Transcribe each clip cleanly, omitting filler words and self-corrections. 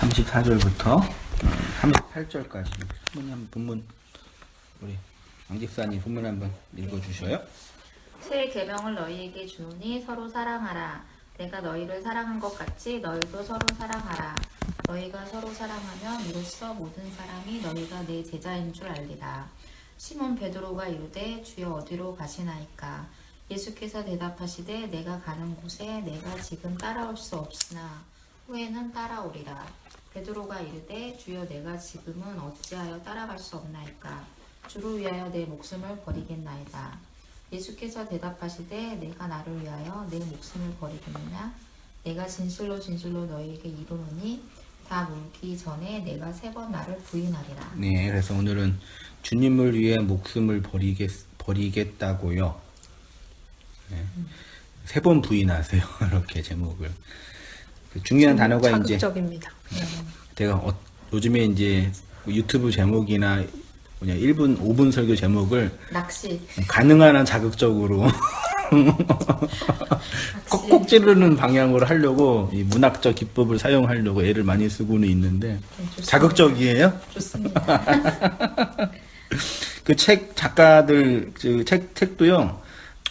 34절부터 38절까지 본문 우리 양 집사님 본문 한번 읽어주셔요. 새 계명을 너희에게 주노니 서로 사랑하라. 내가 너희를 사랑한 것 같이 너희도 서로 사랑하라. 너희가 서로 사랑하면 이로써 모든 사람이 너희가 내 제자인 줄 알리라. 시몬 베드로가 이르되 주여 어디로 가시나이까? 예수께서 대답하시되 내가 가는 곳에 내가 지금 따라올 수 없으나 후에는 따라오리라. 베드로가 이르되 주여 내가 지금은 어찌하여 따라갈 수 없나이까? 주를 위하여 내 목숨을 버리겠나이다. 예수께서 대답하시되 내가 나를 위하여 내 목숨을 버리겠느냐? 내가 진실로 진실로 너희에게 이르노니 다 물기 전에 내가 3번 나를 부인하리라. 네, 그래서 오늘은 주님을 위해 목숨을 버리겠다고요. 네. 3번 부인하세요. 이렇게 제목을. 중요한 단어가 자극적입니다. 이제 제가 요즘에 이제 유튜브 제목이나 그냥 1분, 5분 설교 제목을 낚시. 가능한 한 자극적으로 꼭꼭 찌르는 방향으로 하려고 이 문학적 기법을 사용하려고 애를 많이 쓰고는 있는데 자극적이에요? 좋습니다. 그 책 작가들 그 책도요.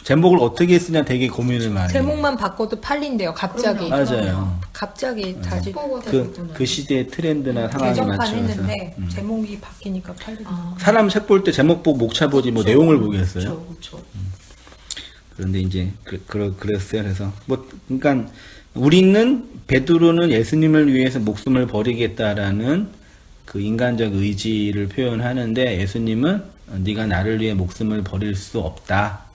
제목을 어떻게 쓰냐 되게 고민을 많이 해요. 제목만 바꿔도 팔린대요. 갑자기. 맞아요. 갑자기 다시 그 시대의 트렌드나 상황에 개정판 맞춰서 했는데 제목이 바뀌니까 팔린다. 사람 책 볼 때 제목 보고 목차 보지 뭐 내용을 보겠어요. 그렇죠. 그런데 이제 그랬어요. 그래서 뭐 그러니까 우리는 베드로는 예수님을 위해서 목숨을 버리겠다라는 그 인간적 의지를 표현하는데 예수님은 네가 나를 위해 목숨을 버릴 수 없다.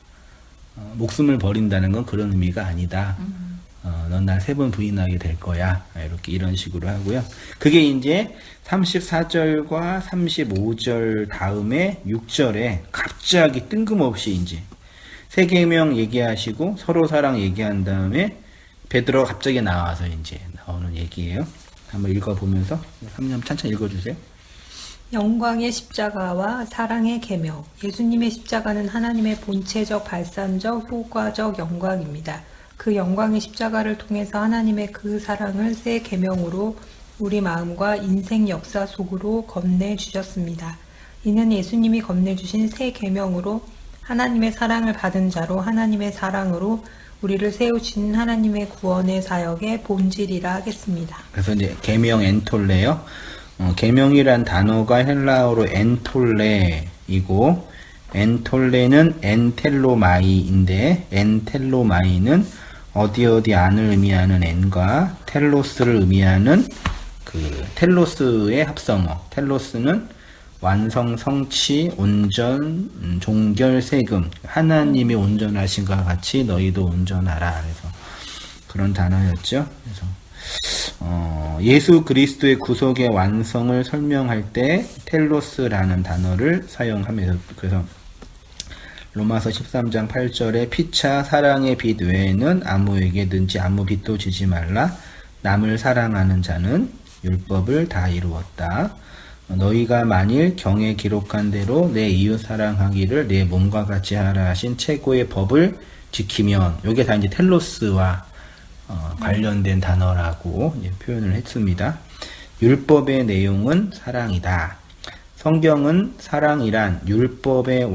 목숨을 버린다는 건 그런 의미가 아니다. 넌 날 3번 부인하게 될 거야. 이렇게 이런 식으로 하고요. 그게 이제 34절과 35절 다음에 6절에 갑자기 뜬금없이 이제 새 계명 얘기하시고 서로 사랑 얘기한 다음에 베드로가 갑자기 나와서 이제 나오는 얘기예요. 한번 읽어보면서 한번 천천히 읽어주세요. 영광의 십자가와 사랑의 계명. 예수님의 십자가는 하나님의 본체적 발산적 효과적 영광입니다. 그 영광의 십자가를 통해서 하나님의 그 사랑을 새 계명으로 우리 마음과 인생 역사 속으로 건네주셨습니다. 이는 예수님이 건네주신 새 계명으로 하나님의 사랑을 받은 자로 하나님의 사랑으로 우리를 세우신 하나님의 구원의 사역의 본질이라 하겠습니다. 그래서 이제 계명 엔톨레요. 계명이란 단어가 헬라어로 엔톨레이고 엔톨레는 엔텔로마이인데 엔텔로마이는 어디 안을 의미하는 엔과 텔로스를 의미하는 그 텔로스의 합성어. 텔로스는 완성, 성취, 온전, 종결, 세금. 하나님이 온전하신 것과 같이 너희도 온전하라. 그래서 그런 단어였죠. 그래서 예수 그리스도의 구속의 완성을 설명할 때 텔로스라는 단어를 사용하면서 그래서 로마서 13장 8절에 피차 사랑의 빛 외에는 아무에게든지 아무 빛도 지지 말라. 남을 사랑하는 자는 율법을 다 이루었다. 너희가 만일 경에 기록한 대로 내 이웃 사랑하기를 내 몸과 같이 하라 하신 최고의 법을 지키면 이게 다 이제 텔로스와 관련된 단어라고 이제 표현을 했습니다. 율법의 내용은 사랑이다. 성경은 사랑이란 율법의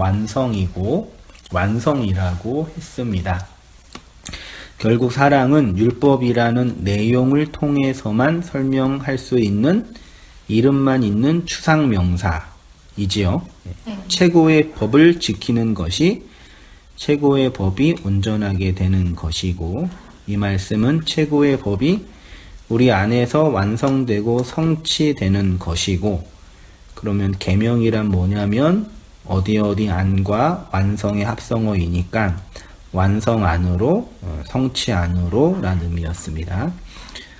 완성이라고 했습니다. 결국 사랑은 율법이라는 내용을 통해서만 설명할 수 있는 이름만 있는 추상명사이지요. 최고의 법을 지키는 것이 최고의 법이 온전하게 되는 것이고 이 말씀은 최고의 법이 우리 안에서 완성되고 성취되는 것이고 그러면 계명이란 뭐냐면 어디 안과 완성의 합성어이니까 완성 안으로 성취 안으로 라는 의미였습니다.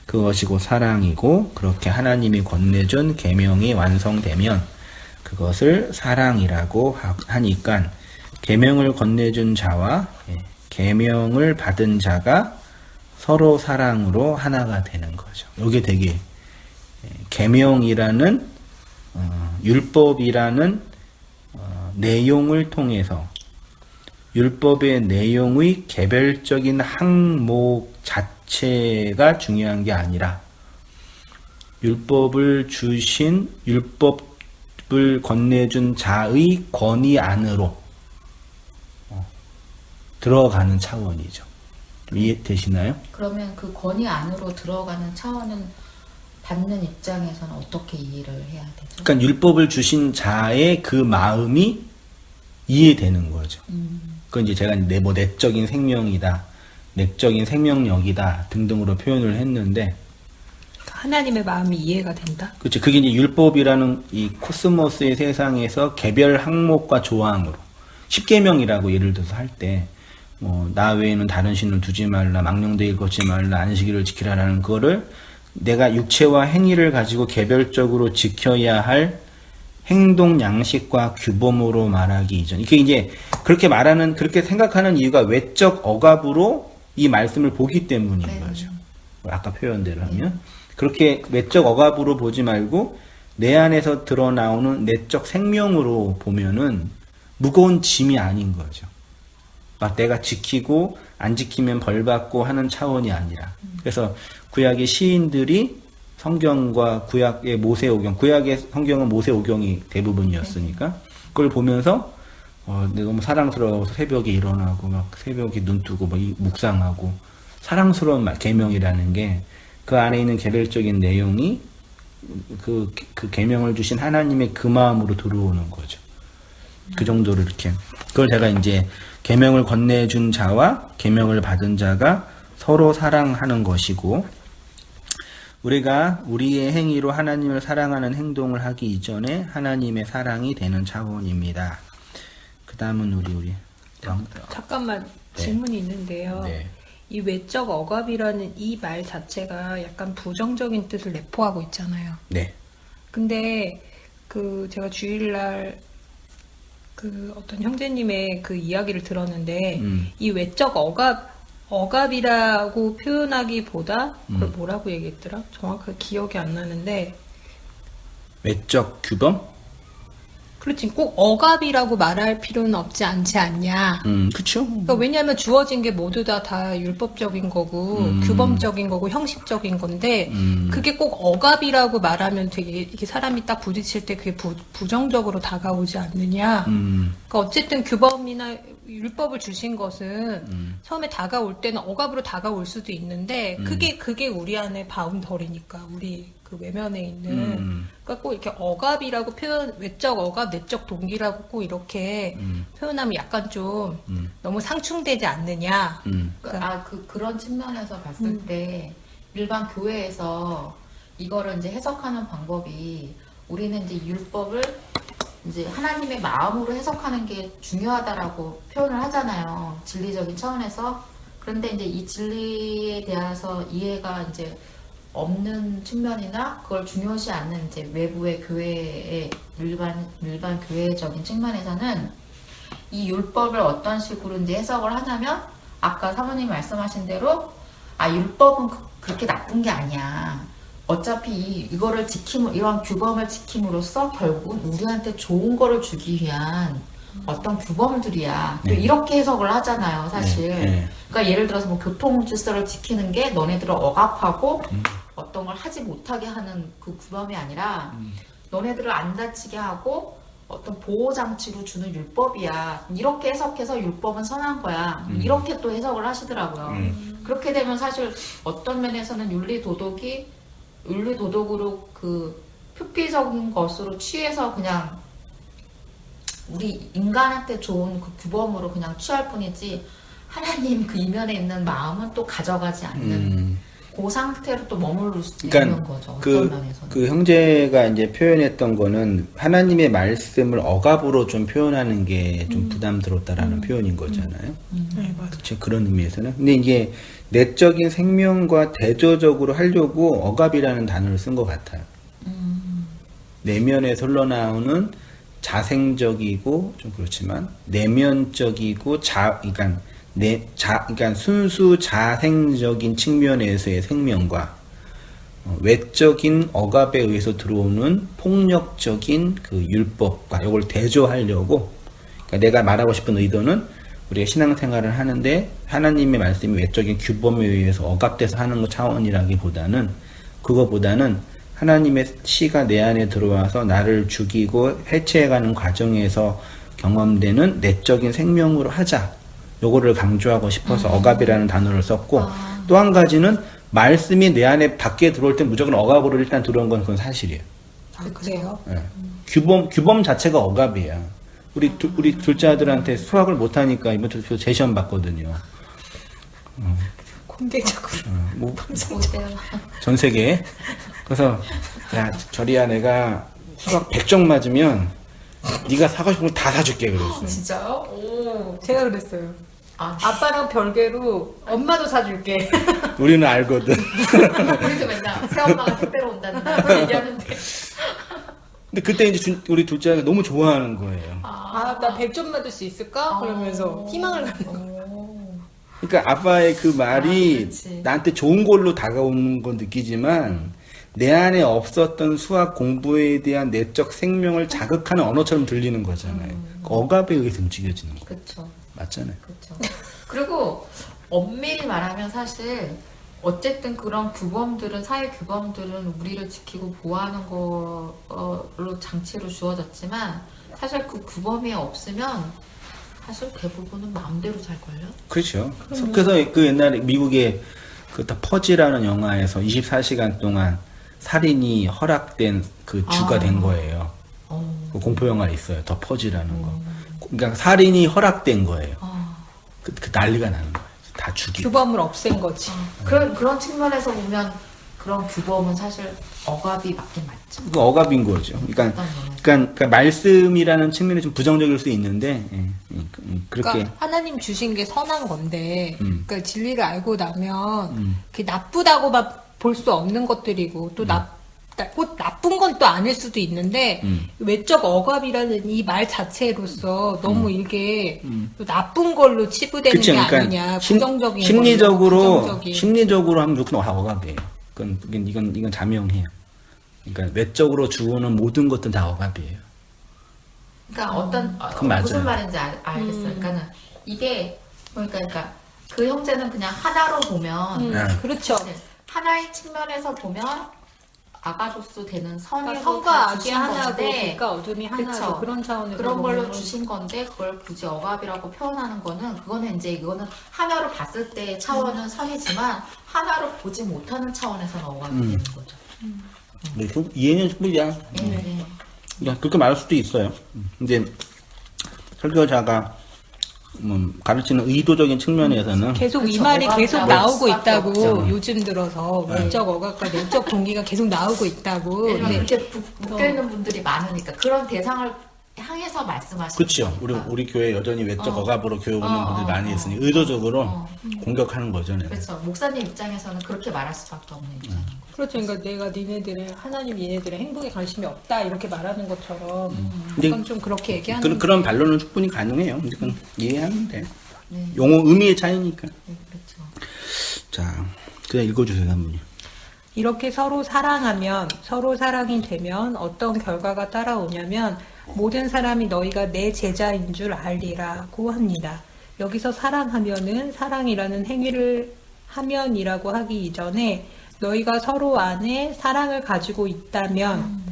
그것이 곧 사랑이고 그렇게 하나님이 건네준 계명이 완성되면 그것을 사랑이라고 하니까 계명을 건네준 자와 계명을 받은 자가 서로 사랑으로 하나가 되는 거죠. 이게 되게 계명이라는 율법이라는 내용을 통해서 율법의 내용의 개별적인 항목 자체가 중요한 게 아니라 율법을 주신 율법을 건네준 자의 권위 안으로 들어가는 차원이죠. 이해되시나요? 그러면 그 권위 안으로 들어가는 차원은 받는 입장에서는 어떻게 이해를 해야 되죠? 그러니까 율법을 주신 자의 그 마음이 이해되는 거죠. 그건 이제 제가 뭐 내적인 생명이다, 내적인 생명력이다 등등으로 표현을 했는데, 하나님의 마음이 이해가 된다. 그렇죠. 그게 이제 율법이라는 이 코스모스의 세상에서 개별 항목과 조항으로 10계명이라고 예를 들어서 할 때, 나 외에는 다른 신을 두지 말라, 망령되이 걷지 말라, 안식일을 지키라라는 거를 내가 육체와 행위를 가지고 개별적으로 지켜야 할 행동 양식과 규범으로 말하기 이전. 이게 이제 그렇게 생각하는 이유가 외적 억압으로 이 말씀을 보기 때문인 네. 거죠. 아까 표현대로 하면. 그렇게 외적 억압으로 보지 말고 내 안에서 드러나오는 내적 생명으로 보면은 무거운 짐이 아닌 거죠. 막 내가 지키고 안 지키면 벌 받고 하는 차원이 아니라. 그래서 구약의 시인들이 성경과 구약의 모세오경, 구약의 성경은 모세오경이 대부분이었으니까 그걸 보면서 내가 너무 사랑스러워서 새벽에 일어나고 막 새벽에 눈 뜨고 막 묵상하고 사랑스러운 계명이라는 게 그 안에 있는 개별적인 내용이 그 계명을 주신 하나님의 그 마음으로 들어오는 거죠. 그 정도로 이렇게. 그걸 제가 이제 계명을 건네준 자와 계명을 받은 자가 서로 사랑하는 것이고, 우리가 우리의 행위로 하나님을 사랑하는 행동을 하기 이전에 하나님의 사랑이 되는 차원입니다. 그 다음은 우리 잠깐만 네. 질문이 있는데요. 네. 이 외적 억압이라는 이 말 자체가 약간 부정적인 뜻을 내포하고 있잖아요. 네. 근데 제가 주일날 어떤 형제님의 그 이야기를 들었는데 이 외적 억압이라고 표현하기보다 그걸 뭐라고 얘기했더라? 정확하게 기억이 안 나는데, 외적 규범? 그렇지, 꼭 억압이라고 말할 필요는 없지 않지 않냐. 그쵸. 그러니까 왜냐하면 주어진 게 모두 다 율법적인 거고 규범적인 거고 형식적인 건데 그게 꼭 억압이라고 말하면 되게 이렇게 사람이 딱 부딪힐 때 그게 부정적으로 다가오지 않느냐. 그러니까 어쨌든 규범이나 율법을 주신 것은 처음에 다가올 때는 억압으로 다가올 수도 있는데 그게 우리 안에 바운더리니까 우리 그 외면에 있는 그러니까 꼭 이렇게 억압이라고 외적 억압, 내적 동기라고 꼭 이렇게 표현하면 약간 좀 너무 상충되지 않느냐. 그러니까 그런 측면에서 봤을 때 일반 교회에서 이거를 이제 해석하는 방법이, 우리는 이제 율법을 이제 하나님의 마음으로 해석하는 게 중요하다라고 표현을 하잖아요. 진리적인 차원에서. 그런데 이제 이 진리에 대해서 이해가 이제 없는 측면이나 그걸 중요시 않는 이제 외부의 교회의 일반 교회적인 측면에서는 이 율법을 어떤 식으로 이제 해석을 하냐면, 아까 사모님 말씀하신 대로 율법은 그렇게 나쁜 게 아니야. 어차피 이거를 이런 규범을 지킴으로써 결국 우리한테 좋은 거를 주기 위한 어떤 규범들이야. 또 이렇게 해석을 하잖아요, 사실. 네. 그러니까 예를 들어서 뭐 교통 질서를 지키는 게 너네들을 억압하고 어떤 걸 하지 못하게 하는 그 규범이 아니라 너네들을 안 다치게 하고 어떤 보호 장치로 주는 율법이야. 이렇게 해석해서 율법은 선한 거야. 이렇게 또 해석을 하시더라고요. 그렇게 되면 사실 어떤 면에서는 윤리 도덕으로 그 표피적인 것으로 취해서 그냥 우리 인간한테 좋은 그 규범으로 그냥 취할 뿐이지, 하나님 그 이면에 있는 마음은 또 가져가지 않는 그 상태로 또 머무를 수 있는 거죠. 어떤 면에서는. 그 형제가 이제 표현했던 거는 하나님의 말씀을 억압으로 좀 표현하는 게 좀 부담스럽다라는 표현인 거잖아요. 네, 맞아요. 그렇죠. 그런 의미에서는. 근데 이게 내적인 생명과 대조적으로 하려고 억압이라는 단어를 쓴 것 같아요. 내면에서 흘러나오는 자생적이고 좀 그렇지만 내면적이고 그러니까 순수 자생적인 측면에서의 생명과 외적인 억압에 의해서 들어오는 폭력적인 그 율법과 이걸 대조하려고, 그러니까 내가 말하고 싶은 의도는 우리가 신앙생활을 하는데 하나님의 말씀이 외적인 규범에 의해서 억압돼서 하는 것 차원이라기보다는, 그거보다는 하나님의 씨가 내 안에 들어와서 나를 죽이고 해체해가는 과정에서 경험되는 내적인 생명으로 하자. 요거를 강조하고 싶어서 억압이라는 단어를 썼고 또 한 가지는 말씀이 내 안에 밖에 들어올 때 무조건 억압으로 일단 들어온 건 그건 사실이에요. 아, 그래요? 예. 규범 자체가 억압이야. 우리 둘째 아들한테 수학을 못하니까 이번 주 재시험 봤거든요. 공개적으로. 뭐 어때요? 전 세계에. 그래서 야 저리야 내가 수학 100점 맞으면 네가 사고 싶은 거 다 사줄게 그랬어요. 진짜요? 오. 제가 그랬어요. 아, 아빠랑 별개로 엄마도 사줄게. 우리는 알거든. 우리도 맨날 새엄마가 택배로 온다는 거 얘기하는데. 근데 그때 이제 우리 둘째 아이가 너무 좋아하는 거예요. 아, 나 100점 맞을 수 있을까? 그러면서 희망을 갖는 거야. 그러니까 아빠의 그 말이 그렇지. 나한테 좋은 걸로 다가오는 건 느끼지만 내 안에 없었던 수학 공부에 대한 내적 생명을 자극하는 언어처럼 들리는 거잖아요. 그 억압에 의해서 움직여지는 거. 그쵸. 맞잖아요. 그쵸. 그리고 엄밀히 말하면 사실 어쨌든 그런 규범들은 사회 규범들은 우리를 지키고 보호하는 걸로 장치로 주어졌지만 사실 그 규범이 없으면 사실 대부분은 마음대로 살걸요? 그렇죠. 그래서 그 옛날에 미국의 그 퍼지라는 영화에서 24시간 동안 살인이 허락된 그 주가 된 거예요. 그 공포 영화 있어요. 더 퍼지라는 거. 그러니까 살인이 허락된 거예요. 그 난리가 나는 거예요. 다 죽이고. 규범을 없앤 거지. 그런 측면에서 보면 그런 규범은 사실 억압이 맞긴 맞죠. 그 억압인 거죠. 그러니까 말씀이라는 측면이 좀 부정적일 수 있는데 그렇게 그러니까 하나님 주신 게 선한 건데, 그러니까 진리를 알고 나면 그게 나쁘다고만 볼 수 없는 것들이고 또 꼭 나쁜 건 또 아닐 수도 있는데 외적 억압이라는 이 말 자체로서 너무 이게 또 나쁜 걸로 치부되는 그쵸, 게 그러니까 아니냐, 부정적인 심리적으로 걸로, 부정적인. 심리적으로 하면 무조건 억압이에요. 이건 자명해요. 그러니까 외적으로 주어오는 모든 것들은 다 억압이에요. 그러니까 그건 맞아요. 무슨 말인지 알겠어요. 그러니까는 이게 그러니까 그 형제는 그냥 하나로 보면 그렇죠. 하나의 측면에서 보면 아가조스 되는 선이 그러니까 성과 악이 하나고 빛과 어둠이 하나고 그쵸. 그런 차원에서 그런 걸로 보면 주신 건데 그걸 굳이 억압이라고 표현하는 거는 이거는 하나로 봤을 때 차원은 선이지만 하나로 보지 못하는 차원에서는 억압이 되는 거죠. 네, 이해는 충분히야. 네. 그냥 그렇게 말할 수도 있어요. 이제 설교자가 가르치는 의도적인 측면에서는 계속 이 그쵸, 말이 억압이라고 계속 할 나오고 수밖에 있다고 없죠. 요즘 들어서 외적 억압과 내적 동기가 계속 나오고 있다고. 왜냐면 근데 이렇게 묶여있는 분들이 많으니까 그런 대상을 향해서 말씀하시는 그렇죠. 거니까. 우리 교회 여전히 외적 억압으로 교회 오는 분들이 많이 있으니 의도적으로 공격하는 거죠. 내가. 그렇죠. 목사님 입장에서는 그렇게 말할 수밖에 없는 입장인 거죠. 그렇죠. 그러니까 내가 하나님 니네들의 행복에 관심이 없다 이렇게 말하는 것처럼 근데 그건 좀 그렇게 얘기하는 그런 반론은 충분히 가능해요. 근데 그건 이해하면 돼. 네. 용어 의미의 차이니까. 네, 그렇죠. 자, 그냥 읽어주세요, 한 분이. 이렇게 서로 사랑하면 서로 사랑이 되면 어떤 결과가 따라오냐면 모든 사람이 너희가 내 제자인 줄 알리라고 합니다. 여기서 사랑하면은 사랑이라는 행위를 하면이라고 하기 이전에 너희가 서로 안에 사랑을 가지고 있다면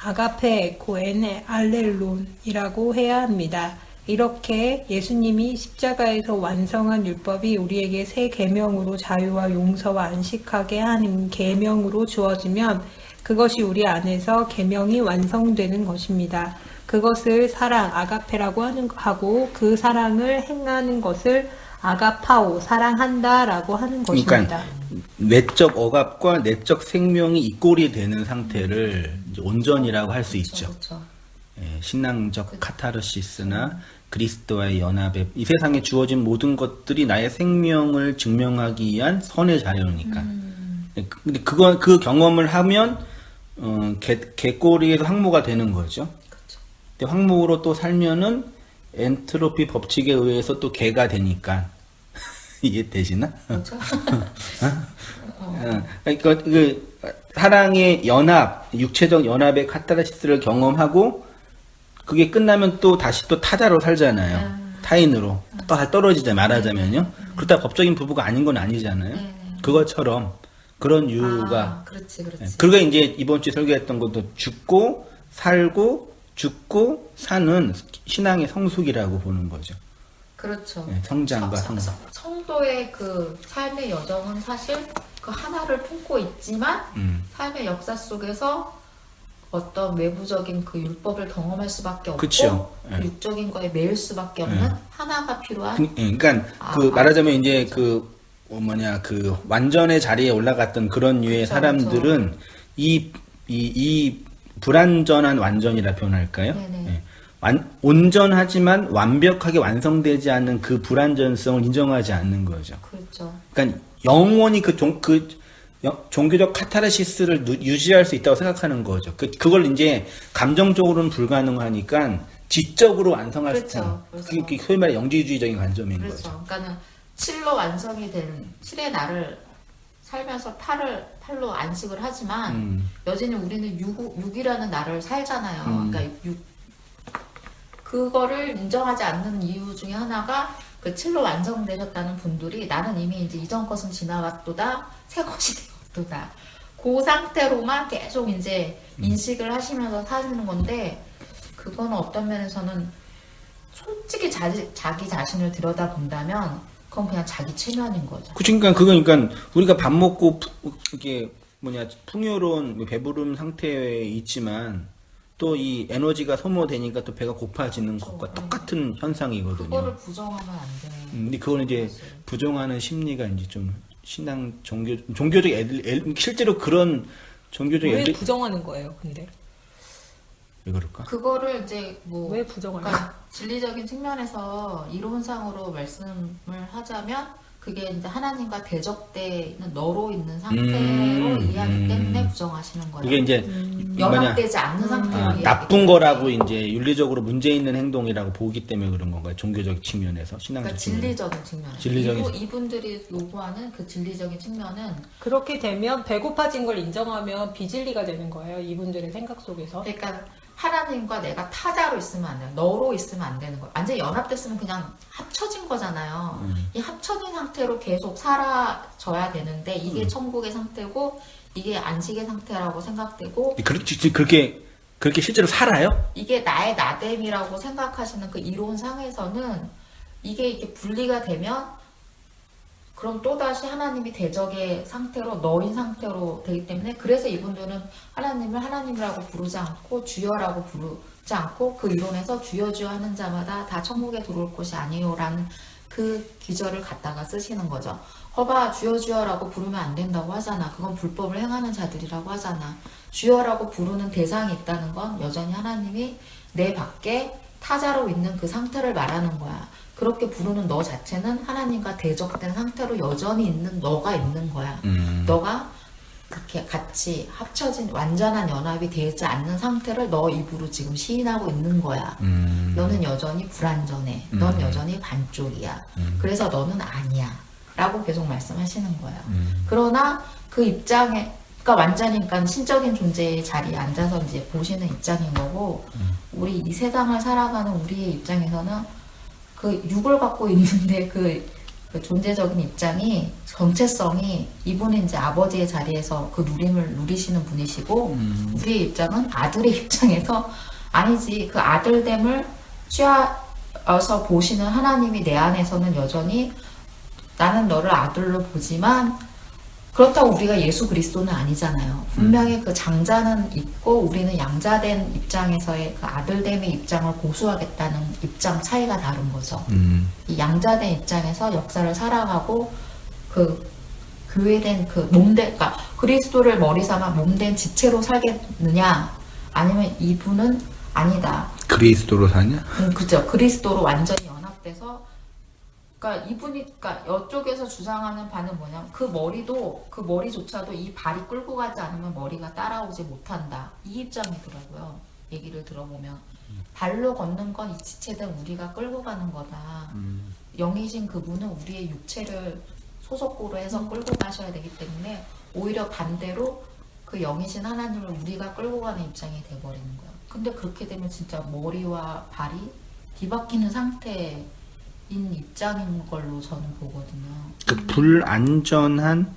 아가페 에코 에네 알렐론이라고 해야 합니다. 이렇게 예수님이 십자가에서 완성한 율법이 우리에게 새 계명으로 자유와 용서와 안식하게 하는 계명으로 주어지면 그것이 우리 안에서 계명이 완성되는 것입니다. 그것을 사랑, 아가페라고 하고 그 사랑을 행하는 것을 아가파오, 사랑한다라고 하는 것입니다. 그러니까 외적 억압과 내적 생명이 이꼴이 되는 상태를 이제 온전이라고 할 수 있죠. 그렇죠. 예, 신앙적 카타르시스나 그리스도와의 연합에 이 세상에 주어진 모든 것들이 나의 생명을 증명하기 위한 선의 자료니까. 근데 그 경험을 하면 개꼬리에서 항모가 되는 거죠. 그렇죠. 근데 항모로 또 살면은 엔트로피 법칙에 의해서 또 개가 되니까 이해되시나? 그렇죠. 그러니까 그 사랑의 연합, 육체적 연합의 카타르시스를 경험하고 그게 끝나면 또 다시 또 타자로 살잖아요. 타인으로 또 다 떨어지자 말하자면요. 그렇다 법적인 부부가 아닌 건 아니잖아요. 그것처럼 그런 이유가 그렇지. 그리고 이제 이번 주에 설교했던 것도 죽고 살고 죽고 사는 신앙의 성숙이라고 보는 거죠. 그렇죠. 네, 성장과 성숙. 성도의 그 삶의 여정은 사실 그 하나를 품고 있지만 삶의 역사 속에서 어떤 외부적인 그 율법을 경험할 수밖에 없고 그쵸. 그 육적인 거에 매일 수밖에 없는 하나가 필요한. 그러니까 그 말하자면 이제 그 완전의 자리에 올라갔던 그런 류의 그쵸, 사람들은 이 불완전한 완전이라 표현할까요? 네네. 예. 온전하지만 완벽하게 완성되지 않는 그 불완전성을 인정하지 않는 거죠. 그렇죠. 그러니까 영원히 종교적 카타르시스를 유지할 수 있다고 생각하는 거죠. 그걸 이제 감정적으로는 불가능하니까 지적으로 완성할 수 있다. 그게 소위 말해 영지주의적인 관점인 그렇죠. 거죠. 그러니까는 7로 완성이 된 7의 날을 살면서 8로 안식을 하지만 여전히 우리는 6이라는 날을 살잖아요. 그러니까 그거를 인정하지 않는 이유 중에 하나가 그 7로 완성되셨다는 분들이 나는 이미 이제 이전 것은 지나갔도다 새 것이 되었도다 그 상태로만 계속 이제 인식을 하시면서 사시는 건데 그거는 어떤 면에서는 솔직히 자기 자신을 들여다본다면 그건 그냥 자기 체면인 거죠. 그러니까 그러니까 우리가 밥 먹고 이게 풍요로운 배부름 상태에 있지만 또 이 에너지가 소모되니까 또 배가 고파지는 것과 똑같은 현상이거든요. 그거를 부정하면 안 돼. 근데 그걸 이제 부정하는 심리가 이제 좀 신앙 종교적 실제로 그런 종교적 왜 부정하는 거예요, 근데? 왜 그럴까? 그거를 이제 뭐 왜 부정을 그러니까 진리적인 측면에서 이론상으로 말씀을 하자면 그게 이제 하나님과 대적되는 너로 있는 상태로 이해하기 때문에 부정하시는 거예요. 이게 이제 연합되지 않는 상태로 이해하기 나쁜 때문에. 거라고 이제 윤리적으로 문제 있는 행동이라고 보기 때문에 그런 건가요? 종교적 측면에서 신앙적 그러니까 측면. 진리적인 측면. 이분들이 요구하는 그 진리적인 측면은 그렇게 되면 배고파진 걸 인정하면 비진리가 되는 거예요, 이분들의 생각 속에서. 그러니까 하나님과 내가 타자로 있으면 안 돼요. 너로 있으면 안 되는 거예요. 완전히 연합됐으면 그냥 합쳐진 거잖아요. 이 합쳐진 상태로 계속 살아져야 되는데 이게 천국의 상태고 이게 안식의 상태라고 생각되고 그렇게 실제로 살아요? 이게 나의 나됨이라고 생각하시는 그 이론상에서는 이게 이렇게 분리가 되면 그럼 또다시 하나님이 대적의 상태로 너인 상태로 되기 때문에 그래서 이분들은 하나님을 하나님이라고 부르지 않고 주여라고 부르지 않고 그 이론에서 주여 주여 하는 자마다 다 천국에 들어올 것이 아니요라는 그 기절을 갖다가 쓰시는 거죠. 허봐 주여 주여라고 부르면 안 된다고 하잖아. 그건 불법을 행하는 자들이라고 하잖아. 주여라고 부르는 대상이 있다는 건 여전히 하나님이 내 밖에 타자로 있는 그 상태를 말하는 거야. 그렇게 부르는 너 자체는 하나님과 대적된 상태로 여전히 있는 너가 있는 거야. 너가 그렇게 같이 합쳐진 완전한 연합이 되지 않는 상태를 너 입으로 지금 시인하고 있는 거야. 너는 여전히 불완전해. 넌 여전히 반쪽이야. 그래서 너는 아니야. 라고 계속 말씀하시는 거예요. 그러나 그 입장에 그러니까 완전히 그러니까 신적인 존재의 자리에 앉아서 이제 보시는 입장인 거고 우리 이 세상을 살아가는 우리의 입장에서는 그 육을 갖고 있는데 그 존재적인 입장이 정체성이 이분은 이제 아버지의 자리에서 그 누림을 누리시는 분이시고 우리의 입장은 아들의 입장에서 아니지 그 아들됨을 취하서 보시는 하나님이 내 안에서는 여전히 나는 너를 아들로 보지만 그렇다고 우리가 예수 그리스도는 아니잖아요. 분명히 그 장자는 있고 우리는 양자된 입장에서의 그 아들됨의 입장을 고수하겠다는 입장 차이가 다른 거죠. 이 양자된 입장에서 역사를 살아가고 그 교회된 그 몸된 그러니까 그리스도를 머리 삼아 몸된 지체로 살겠느냐 아니면 이분은 아니다. 그리스도로 사냐? 그죠. 그리스도로 완전히 연합돼서 그러니까 이분이 그러니까 이쪽에서 주장하는 바는 뭐냐면 그 머리조차도 이 발이 끌고 가지 않으면 머리가 따라오지 못한다. 이 입장이더라고요. 얘기를 들어보면 발로 걷는 건 이 지체된 우리가 끌고 가는 거다. 영이신 그분은 우리의 육체를 소속고로 해서 끌고 가셔야 되기 때문에 오히려 반대로 그 영이신 하나님을 우리가 끌고 가는 입장이 돼버리는 거예요. 근데 그렇게 되면 진짜 머리와 발이 뒤바뀌는 상태인 입장인 걸로 저는 보거든요. 그 불안전한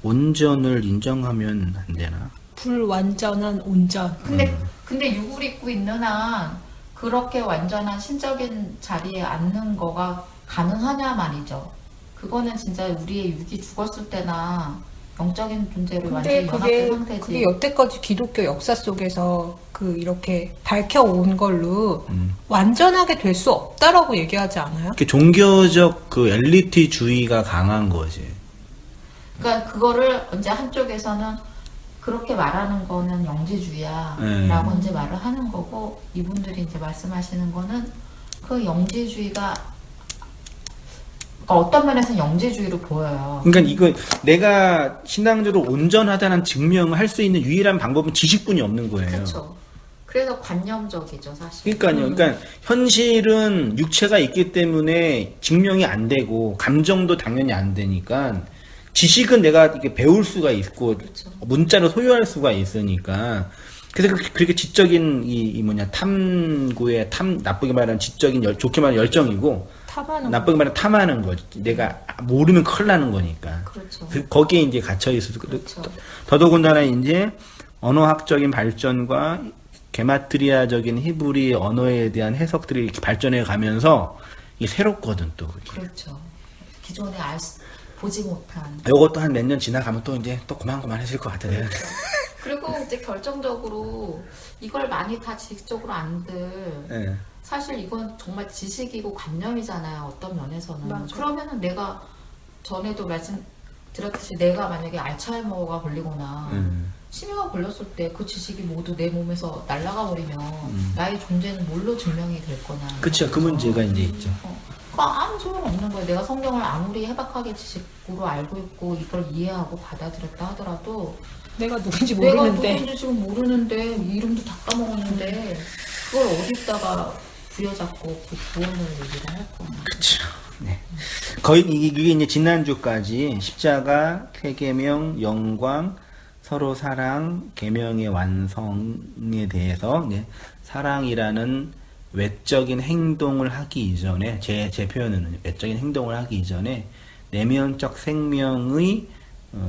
온전을 인정하면 안 되나? 불완전한 온전. 근데 육을 입고 있는 한 그렇게 완전한 신적인 자리에 앉는 거가 가능하냐 말이죠. 그거는 진짜 우리의 육이 죽었을 때나 영적인 존재로 완전히 근데 연합된 상태지. 그게 여태까지 기독교 역사 속에서 이렇게 밝혀온 걸로 완전하게 될 수 없다라고 얘기하지 않아요? 이렇게 종교적 그 엘리트주의가 강한 거지. 그러니까 그거를 이제 한쪽에서는 그렇게 말하는 거는 영지주의야 라고 이제 말을 하는 거고, 이분들이 이제 말씀하시는 거는 그 영지주의가 그러니까 어떤 면에서는 영지주의로 보여요. 그러니까 이거 내가 신앙적으로 온전하다는 증명을 할 수 있는 유일한 방법은 지식뿐이 없는 거예요. 그렇죠. 그래서 관념적이죠, 사실. 그러니까요. 그러니까 현실은 육체가 있기 때문에 증명이 안 되고 감정도 당연히 안 되니까 지식은 내가 이렇게 배울 수가 있고 그렇죠. 문자로 소유할 수가 있으니까 그래서 그렇게 지적인 이 뭐냐 탐구의 나쁘게 말하면 지적인 좋게 말하면 열정이고 탐하는 나쁘게 말하면 탐하는 거지. 내가 모르면 큰일 나는 거니까. 그렇죠. 거기에 이제 갇혀 있어서 그렇죠. 더더군다나 이제 언어학적인 발전과 게마트리아적인 히브리 언어에 대한 해석들이 이렇게 발전해 가면서 이게 새롭거든 또. 그게. 그렇죠. 기존에 보지 못한. 이것도 한 몇 년 지나가면 또 이제 또 고만고만해질 것 같아. 내가. 그리고 이제 결정적으로 이걸 많이 다 지식적으로 안들. 예. 사실 이건 정말 지식이고 관념이잖아요. 어떤 면에서는. 맞아. 그러면은 내가 전에도 말씀드렸듯이 내가 만약에 알츠하이머가 걸리거나 치매가 걸렸을 때 그 지식이 모두 내 몸에서 날아가 버리면 나의 존재는 뭘로 증명이 될 거냐. 그쵸. 그 문제가 이제 있죠. 그러니까 아무 소용 없는 거예요. 내가 성경을 아무리 해박하게 지식으로 알고 있고 이걸 이해하고 받아들였다 하더라도 내가 누군지 내가 모르는데 누군지 지금 모르는데 이름도 다 까먹었는데 그걸 어디다가 부여잡고 그 구원을 얘기를 할 거냐. 그렇죠. 네. 거의 이게 이제 지난주까지 십자가, 쾌계명, 영광, 서로 사랑, 계명의 완성에 대해서 이제 사랑이라는 외적인 행동을 하기 이전에 제 표현은 외적인 행동을 하기 이전에 내면적 생명의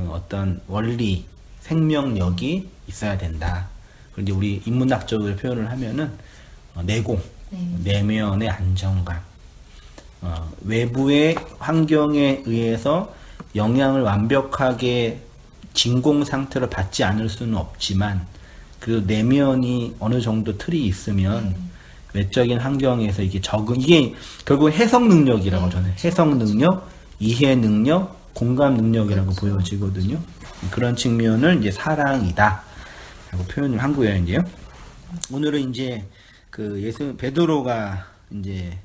어떤 원리, 생명력이 있어야 된다. 그런데 우리 인문학적으로 표현을 하면은 내공, 내면의 안정감, 외부의 환경에 의해서 영향을 완벽하게 진공 상태로 받지 않을 수는 없지만 그래도 내면이 어느 정도 틀이 있으면 외적인 환경에서 이게 이게 결국 해석 능력이라고 저는 해석 능력, 이해 능력, 공감 능력이라고 보여지거든요. 그런 측면을 이제 사랑이다 라고 표현을 한 거예요. 이제요. 오늘은 이제 베드로가 이제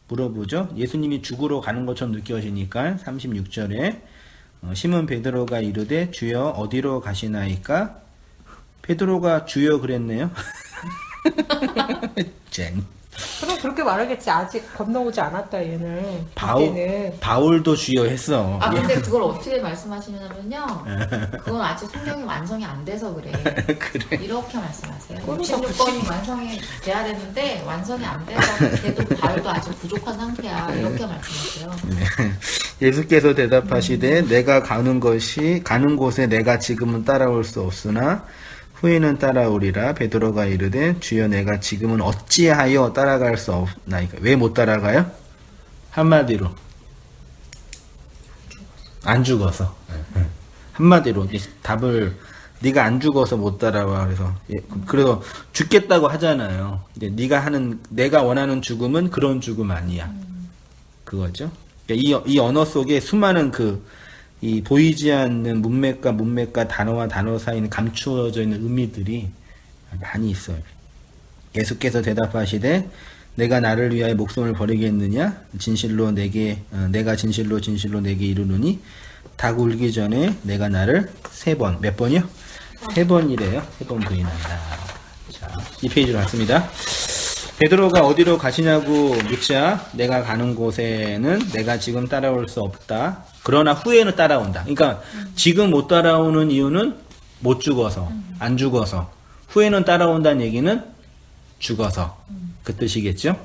물어보죠. 예수님이 죽으러 가는 것처럼 느껴지니까 36절에 시몬 베드로가 이르되 주여 어디로 가시나이까? 베드로가 주여 그랬네요. 젠. 그럼 그렇게 말하겠지. 아직 건너오지 않았다 얘는. 이때는. 바울도 주여 했어. 근데 그걸 어떻게 말씀하시냐면요. 그건 아직 성경이 완성이 안 돼서 그래. 그래. 이렇게 말씀하세요. 그러니까 66번이 완성이 돼야 되는데 완성이 안 돼서 걔도 바울도 아직 부족한 상태야. 이렇게 말씀하세요. 예수께서 대답하시되 내가 가는 곳에 내가 지금은 따라올 수 없으나 후에는 따라오리라. 베드로가 이르되 주여 내가 지금은 어찌하여 따라갈 수 없나이까. 왜 못 따라가요? 한마디로 안 죽어서. 한마디로 답을 네가 안 죽어서 못 따라와. 그래서 죽겠다고 하잖아요. 이제 내가 원하는 죽음은 그런 죽음 아니야. 그거죠. 이 언어 속에 수많은 이 보이지 않는 문맥과 단어와 단어 사이에 감추어져 있는 의미들이 많이 있어요. 예수께서 대답하시되 내가 나를 위하여 목숨을 버리겠느냐? 진실로 내가 진실로 내게 이르노니 닭 울기 전에 내가 나를 3번, 몇 번이요? 3번이래요. 3번 부인한다. 자, 이 페이지로 갔습니다. 베드로가 어디로 가시냐고 묻자 내가 가는 곳에는 내가 지금 따라올 수 없다. 그러나 후에는 따라온다. 그러니까 지금 못 따라오는 이유는 못 죽어서, 안 죽어서. 후에는 따라온다는 얘기는 죽어서. 그 뜻이겠죠?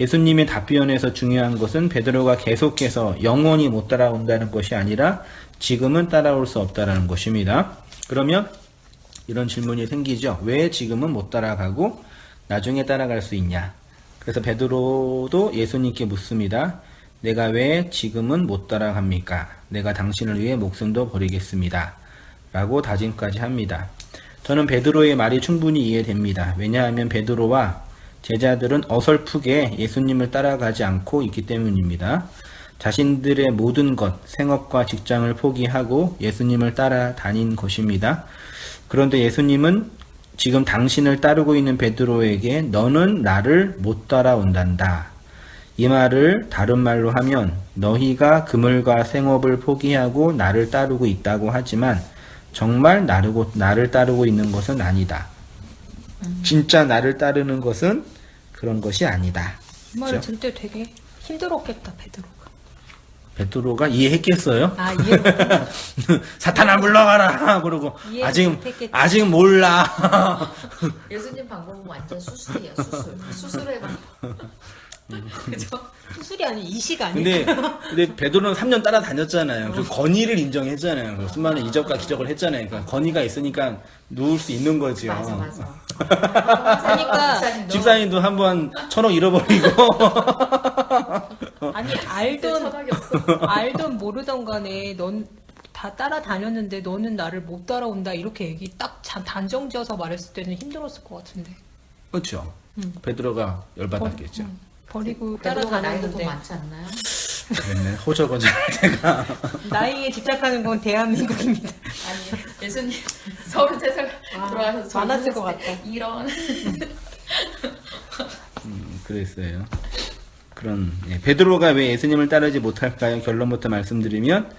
예수님의 답변에서 중요한 것은 베드로가 계속해서 영원히 못 따라온다는 것이 아니라 지금은 따라올 수 없다는 것입니다. 그러면 이런 질문이 생기죠. 왜 지금은 못 따라가고 나중에 따라갈 수 있냐? 그래서 베드로도 예수님께 묻습니다. 내가 왜 지금은 못 따라갑니까? 내가 당신을 위해 목숨도 버리겠습니다. 라고 다짐까지 합니다. 저는 베드로의 말이 충분히 이해됩니다. 왜냐하면 베드로와 제자들은 어설프게 예수님을 따라가지 않고 있기 때문입니다. 자신들의 모든 것, 생업과 직장을 포기하고 예수님을 따라다닌 것입니다. 그런데 예수님은 지금 당신을 따르고 있는 베드로에게 너는 나를 못 따라온단다. 이 말을 다른 말로 하면 너희가 그물과 생업을 포기하고 나를 따르고 있다고 하지만 정말 나를 따르고 있는 것은 아니다. 진짜 나를 따르는 것은 그런 것이 아니다. 이 말을 들을 때 되게 힘들었겠다, 베드로가. 베드로가 이해했겠어요? 아, 이해를 못했나? 사탄아 물러가라 그러고 이해를 못했겠지. 아직 몰라. 예수님 방법은 완전 수술이야, 수술. 수술의 방법. 그죠? 수술이 아니 이식 아니야? 근데 베드로는 3년 따라다녔잖아요. 그 건의를 인정했잖아요. 그 수많은 이적과 기적을 했잖아요. 그러니까 건의가 있으니까 누울 수 있는 거지요. 맞아. 그러니까 집사님도 한번 1,000억 잃어버리고 아니 천억이 없어. 알던 모르던 간에 넌 다 따라다녔는데 너는 나를 못 따라온다 이렇게 얘기 딱 단정지어서 말했을 때는 힘들었을 것 같은데. 그렇죠. 베드로가 열받았겠죠. 버리고 베드로가 나이도 더 따라다녔는데 많지 않나요? 그랬네. 호적어장할 때가 나이에 집착하는 건 대한민국입니다. 아니, 예수님 33살 돌아가서 많았을 것 같다. 이런. 그랬어요. 베드로가 왜 예수님을 따르지 못할까요? 결론부터 말씀드리면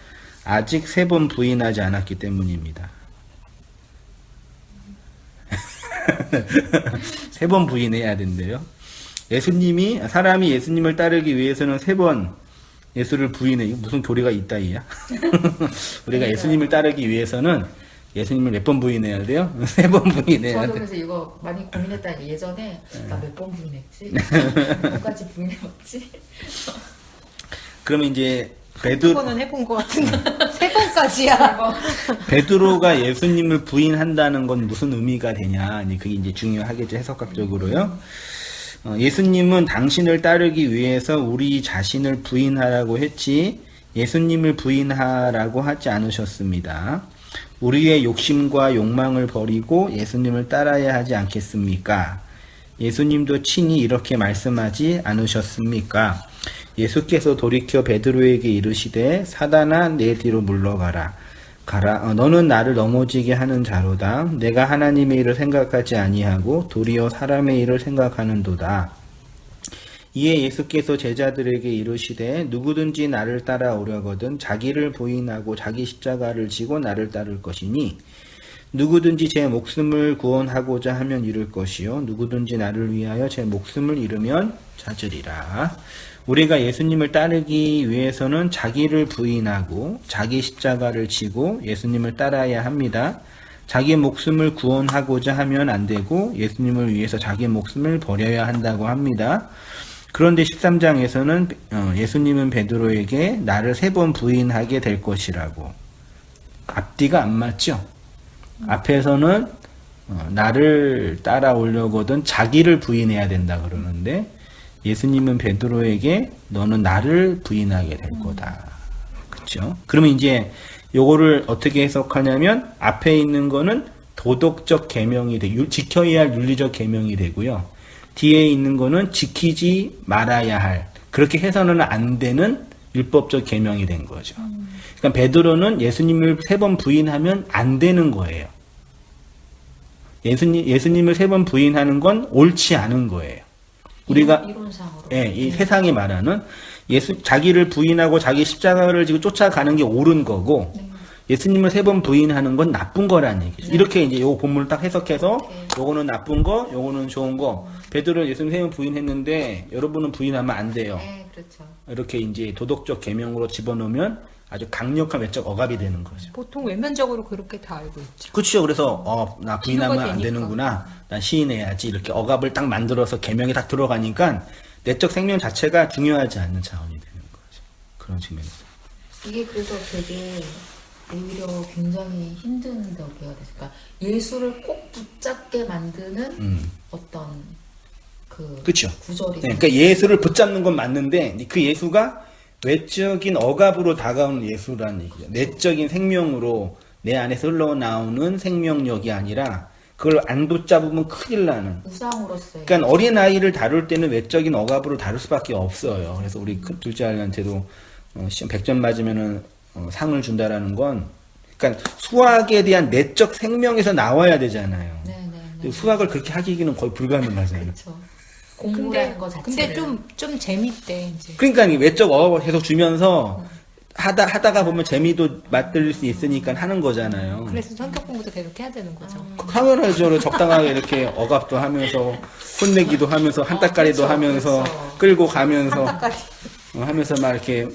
아직 3번 부인하지 않았기 때문입니다. 3번 부인해야 된대요. 사람이 예수님을 따르기 위해서는 3번 예수를 부인해. 이거 무슨 교리가 있다, 이야? 우리가 예수님을 따르기 위해서는 예수님을 몇 번 부인해야 돼요? 3번 부인해야 저도 돼. 그래서 이거 많이 고민했다. 예전에 나 몇 번 부인했지? 몇까지 부인해봤지? 그러면 이제 두 번은 해본 것 같은데 3번까지야. 베드로가 예수님을 부인한다는 건 무슨 의미가 되냐? 그게 이제 중요하겠죠, 해석학적으로요. 예수님은 당신을 따르기 위해서 우리 자신을 부인하라고 했지, 예수님을 부인하라고 하지 않으셨습니다. 우리의 욕심과 욕망을 버리고 예수님을 따라야 하지 않겠습니까? 예수님도 친히 이렇게 말씀하지 않으셨습니까? 예수께서 돌이켜 베드로에게 이르시되 사단아 내 뒤로 물러가라. 너는 나를 넘어지게 하는 자로다. 내가 하나님의 일을 생각하지 아니하고 도리어 사람의 일을 생각하는도다. 이에 예수께서 제자들에게 이르시되 누구든지 나를 따라오려거든 자기를 부인하고 자기 십자가를 지고 나를 따를 것이니 누구든지 제 목숨을 구원하고자 하면 잃을 것이요 누구든지 나를 위하여 제 목숨을 잃으면 찾으리라. 우리가 예수님을 따르기 위해서는 자기를 부인하고 자기 십자가를 지고 예수님을 따라야 합니다. 자기 목숨을 구원하고자 하면 안 되고 예수님을 위해서 자기 목숨을 버려야 한다고 합니다. 그런데 13장에서는 예수님은 베드로에게 나를 3번 부인하게 될 것이라고. 앞뒤가 안 맞죠? 앞에서는 나를 따라오려거든 자기를 부인해야 된다 그러는데 예수님은 베드로에게 너는 나를 부인하게 될 거다. 그렇죠? 그러면 이제 요거를 어떻게 해석하냐면 앞에 있는 거는 도덕적 계명이 지켜야 할 윤리적 계명이 되고요. 뒤에 있는 거는 지키지 말아야 할, 그렇게 해서는 안 되는 율법적 계명이 된 거죠. 그러니까 베드로는 예수님을 3번 부인하면 안 되는 거예요. 예수님을 3번 부인하는 건 옳지 않은 거예요. 우리가 이론상으로. 이 세상이 말하는 자기를 부인하고 자기 십자가를 지고 쫓아가는 게 옳은 거고 예수님을 3번 부인하는 건 나쁜 거라는 얘기죠. 이렇게 이제 요 본문을 딱 해석해서 요거는 나쁜 거, 요거는 좋은 거. 베드로 예수님 3번 부인했는데 여러분은 부인하면 안 돼요. 네, 그렇죠. 이렇게 이제 도덕적 계명으로 집어넣으면 아주 강력한 외적 억압이 되는 거죠. 보통 외면적으로 그렇게 다 알고 있죠. 그렇죠. 그래서 나 부인하면 안 되니까. 되는구나. 난 시인해야지. 이렇게 억압을 딱 만들어서 계명이 딱 들어가니까 내적 생명 자체가 중요하지 않는 차원이 되는 거죠. 그런 측면에서. 이게 그래서 되게 오히려 굉장히 힘든 덕이가 됐을까. 예수를 꼭 붙잡게 만드는 어떤 그 그렇죠. 구절이. 네, 그러니까 예수를 붙잡는 건 맞는데 그 예수가 외적인 억압으로 다가오는 예수라는 얘기죠. 내적인 생명으로 내 안에서 흘러나오는 생명력이 아니라 그걸 안 붙잡으면 큰일 나는. 우상으로서의. 그러니까 어린 아이를 다룰 때는 외적인 억압으로 다룰 수밖에 없어요. 그래서 우리 큰 둘째 아이한테도 시험 100점 맞으면은 상을 준다라는 건, 그러니까 수학에 대한 내적 생명에서 나와야 되잖아요. 네네네. 수학을 그렇게 하기는 거의 불가능하잖아요. 그렇죠. 공부라는 거 자체를. 근데 좀 재밌대, 이제. 그러니까 이 외적 억압을 계속 주면서 하다가 보면 재미도 맛들 수 있으니까 하는 거잖아요. 그래서 성격 공부도 계속 해야 되는 거죠. 당연하죠. 적당하게 이렇게 억압도 하면서 혼내기도 하면서 한따까리도 그렇죠, 하면서 그렇죠. 끌고 가면서 하면서 막 이렇게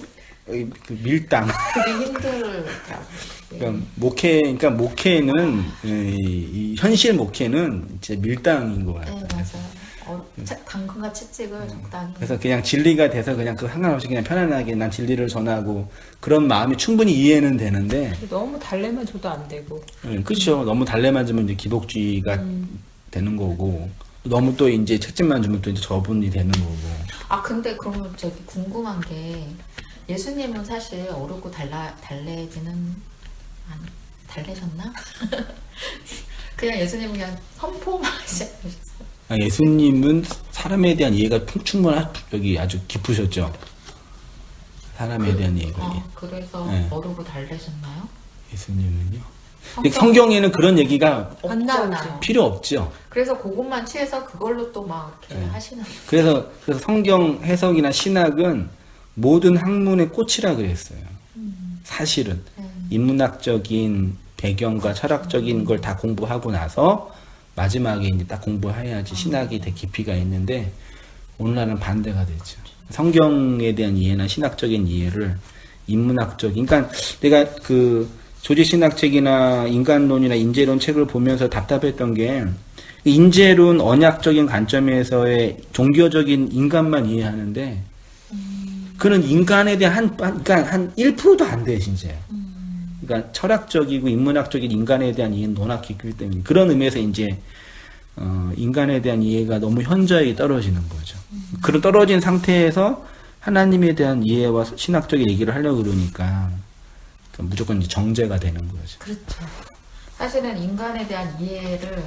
그 밀당. 그게 힘들더라고요. 그러니까 목회는 이 현실 목회는 진짜 밀당인 것 같아요. 네, 맞아요. 당근과 채찍을 적당히. 그래서 그냥 진리가 돼서 그냥 그 상관없이 그냥 편안하게 난 진리를 전하고 그런 마음이 충분히 이해는 되는데. 너무 달래만 줘도 안 되고. 그렇죠. 너무 달래만 주면 이제 기복주의가 되는 거고, 너무 또 이제 책임만 주면 또 이제 저분이 되는 거고. 아, 근데 그러면 저기 궁금한 게, 예수님은 사실 어렵고 달래지는, 달래셨나? 그냥 예수님은 그냥 선포만 시작하셨어요. 예수님은 사람에 대한 이해가 여기 아주 깊으셨죠. 사람에 대한 이해가. 그래서 네. 어렵고 달래셨나요? 예수님은요. 근데 성경에는 그런 얘기가 안 나오지. 없잖아요. 필요 없죠. 그래서 그것만 취해서 그걸로 또 막 이렇게 하시는. 그래서 성경 해석이나 신학은 모든 학문의 꽃이라 그랬어요. 사실은 인문학적인 배경과 철학적인 걸 다 공부하고 나서 마지막에 이제 딱 공부해야지 신학이 더 깊이가 있는데, 오늘날은 반대가 되죠. 성경에 대한 이해나 신학적인 이해를 인문학적인, 그러니까 내가 그 조지신학책이나 인간론이나 인재론 책을 보면서 답답했던 게, 인재론 언약적인 관점에서의 종교적인 인간만 이해하는데, 그는 인간에 대한 그러니까 한 1%도 안 돼, 진짜. 그러니까 철학적이고 인문학적인 인간에 대한 이해는 너나 깊기 때문에, 그런 의미에서 이제 인간에 대한 이해가 너무 현저히 떨어지는 거죠. 그런 떨어진 상태에서 하나님에 대한 이해와 신학적인 얘기를 하려고 그러니까 무조건 이제 정죄가 되는 거죠. 그렇죠. 사실은 인간에 대한 이해를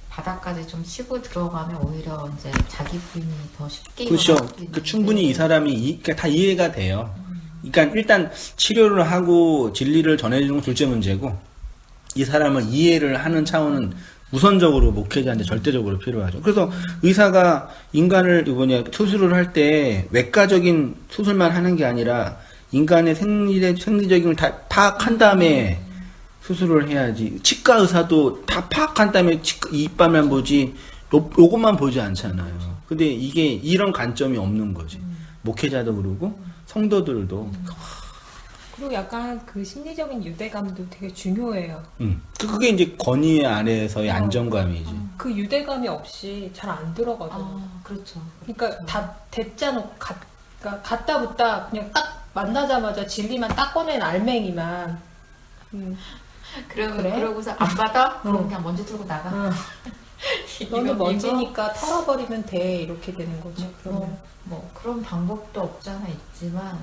바닥까지 좀 치고 들어가면 오히려 이제 자기 부인이 더 쉽게. 그렇죠. 일어날 수 있는데. 충분히 이 사람이 그러니까 다 이해가 돼요. 그러니까 일단 치료를 하고 진리를 전해주는 건 둘째 문제고, 이 사람을 이해를 하는 차원은 우선적으로 목회자한테 절대적으로 필요하죠. 그래서 의사가 인간을 수술을 할 때 외과적인 수술만 하는 게 아니라 인간의 생리적인 걸 다 파악한 다음에 수술을 해야지. 치과 의사도 다 파악한 다음에 이빨만 보지 요것만 보지 않잖아요. 근데 이게 이런 관점이 없는 거지. 목회자도 그러고 성도들도. 그리고 약간 그 심리적인 유대감도 되게 중요해요. 그게 이제 권위 아래에서의 안정감이지. 그 유대감이 없이 잘 안 들어가잖아. 그렇죠. 그러니까 다 대짜 놓고 그러니까 갖다 붙다 그냥 딱 만나자마자 진리만 딱 꺼낸 알맹이만. 그래? 그러고서 안 받아? 그럼 그냥 먼지 들고 나가. 너는 먼지니까 털어버리면 돼, 이렇게 되는 거죠. 그러면. 뭐 그런 방법도 없잖아 있지만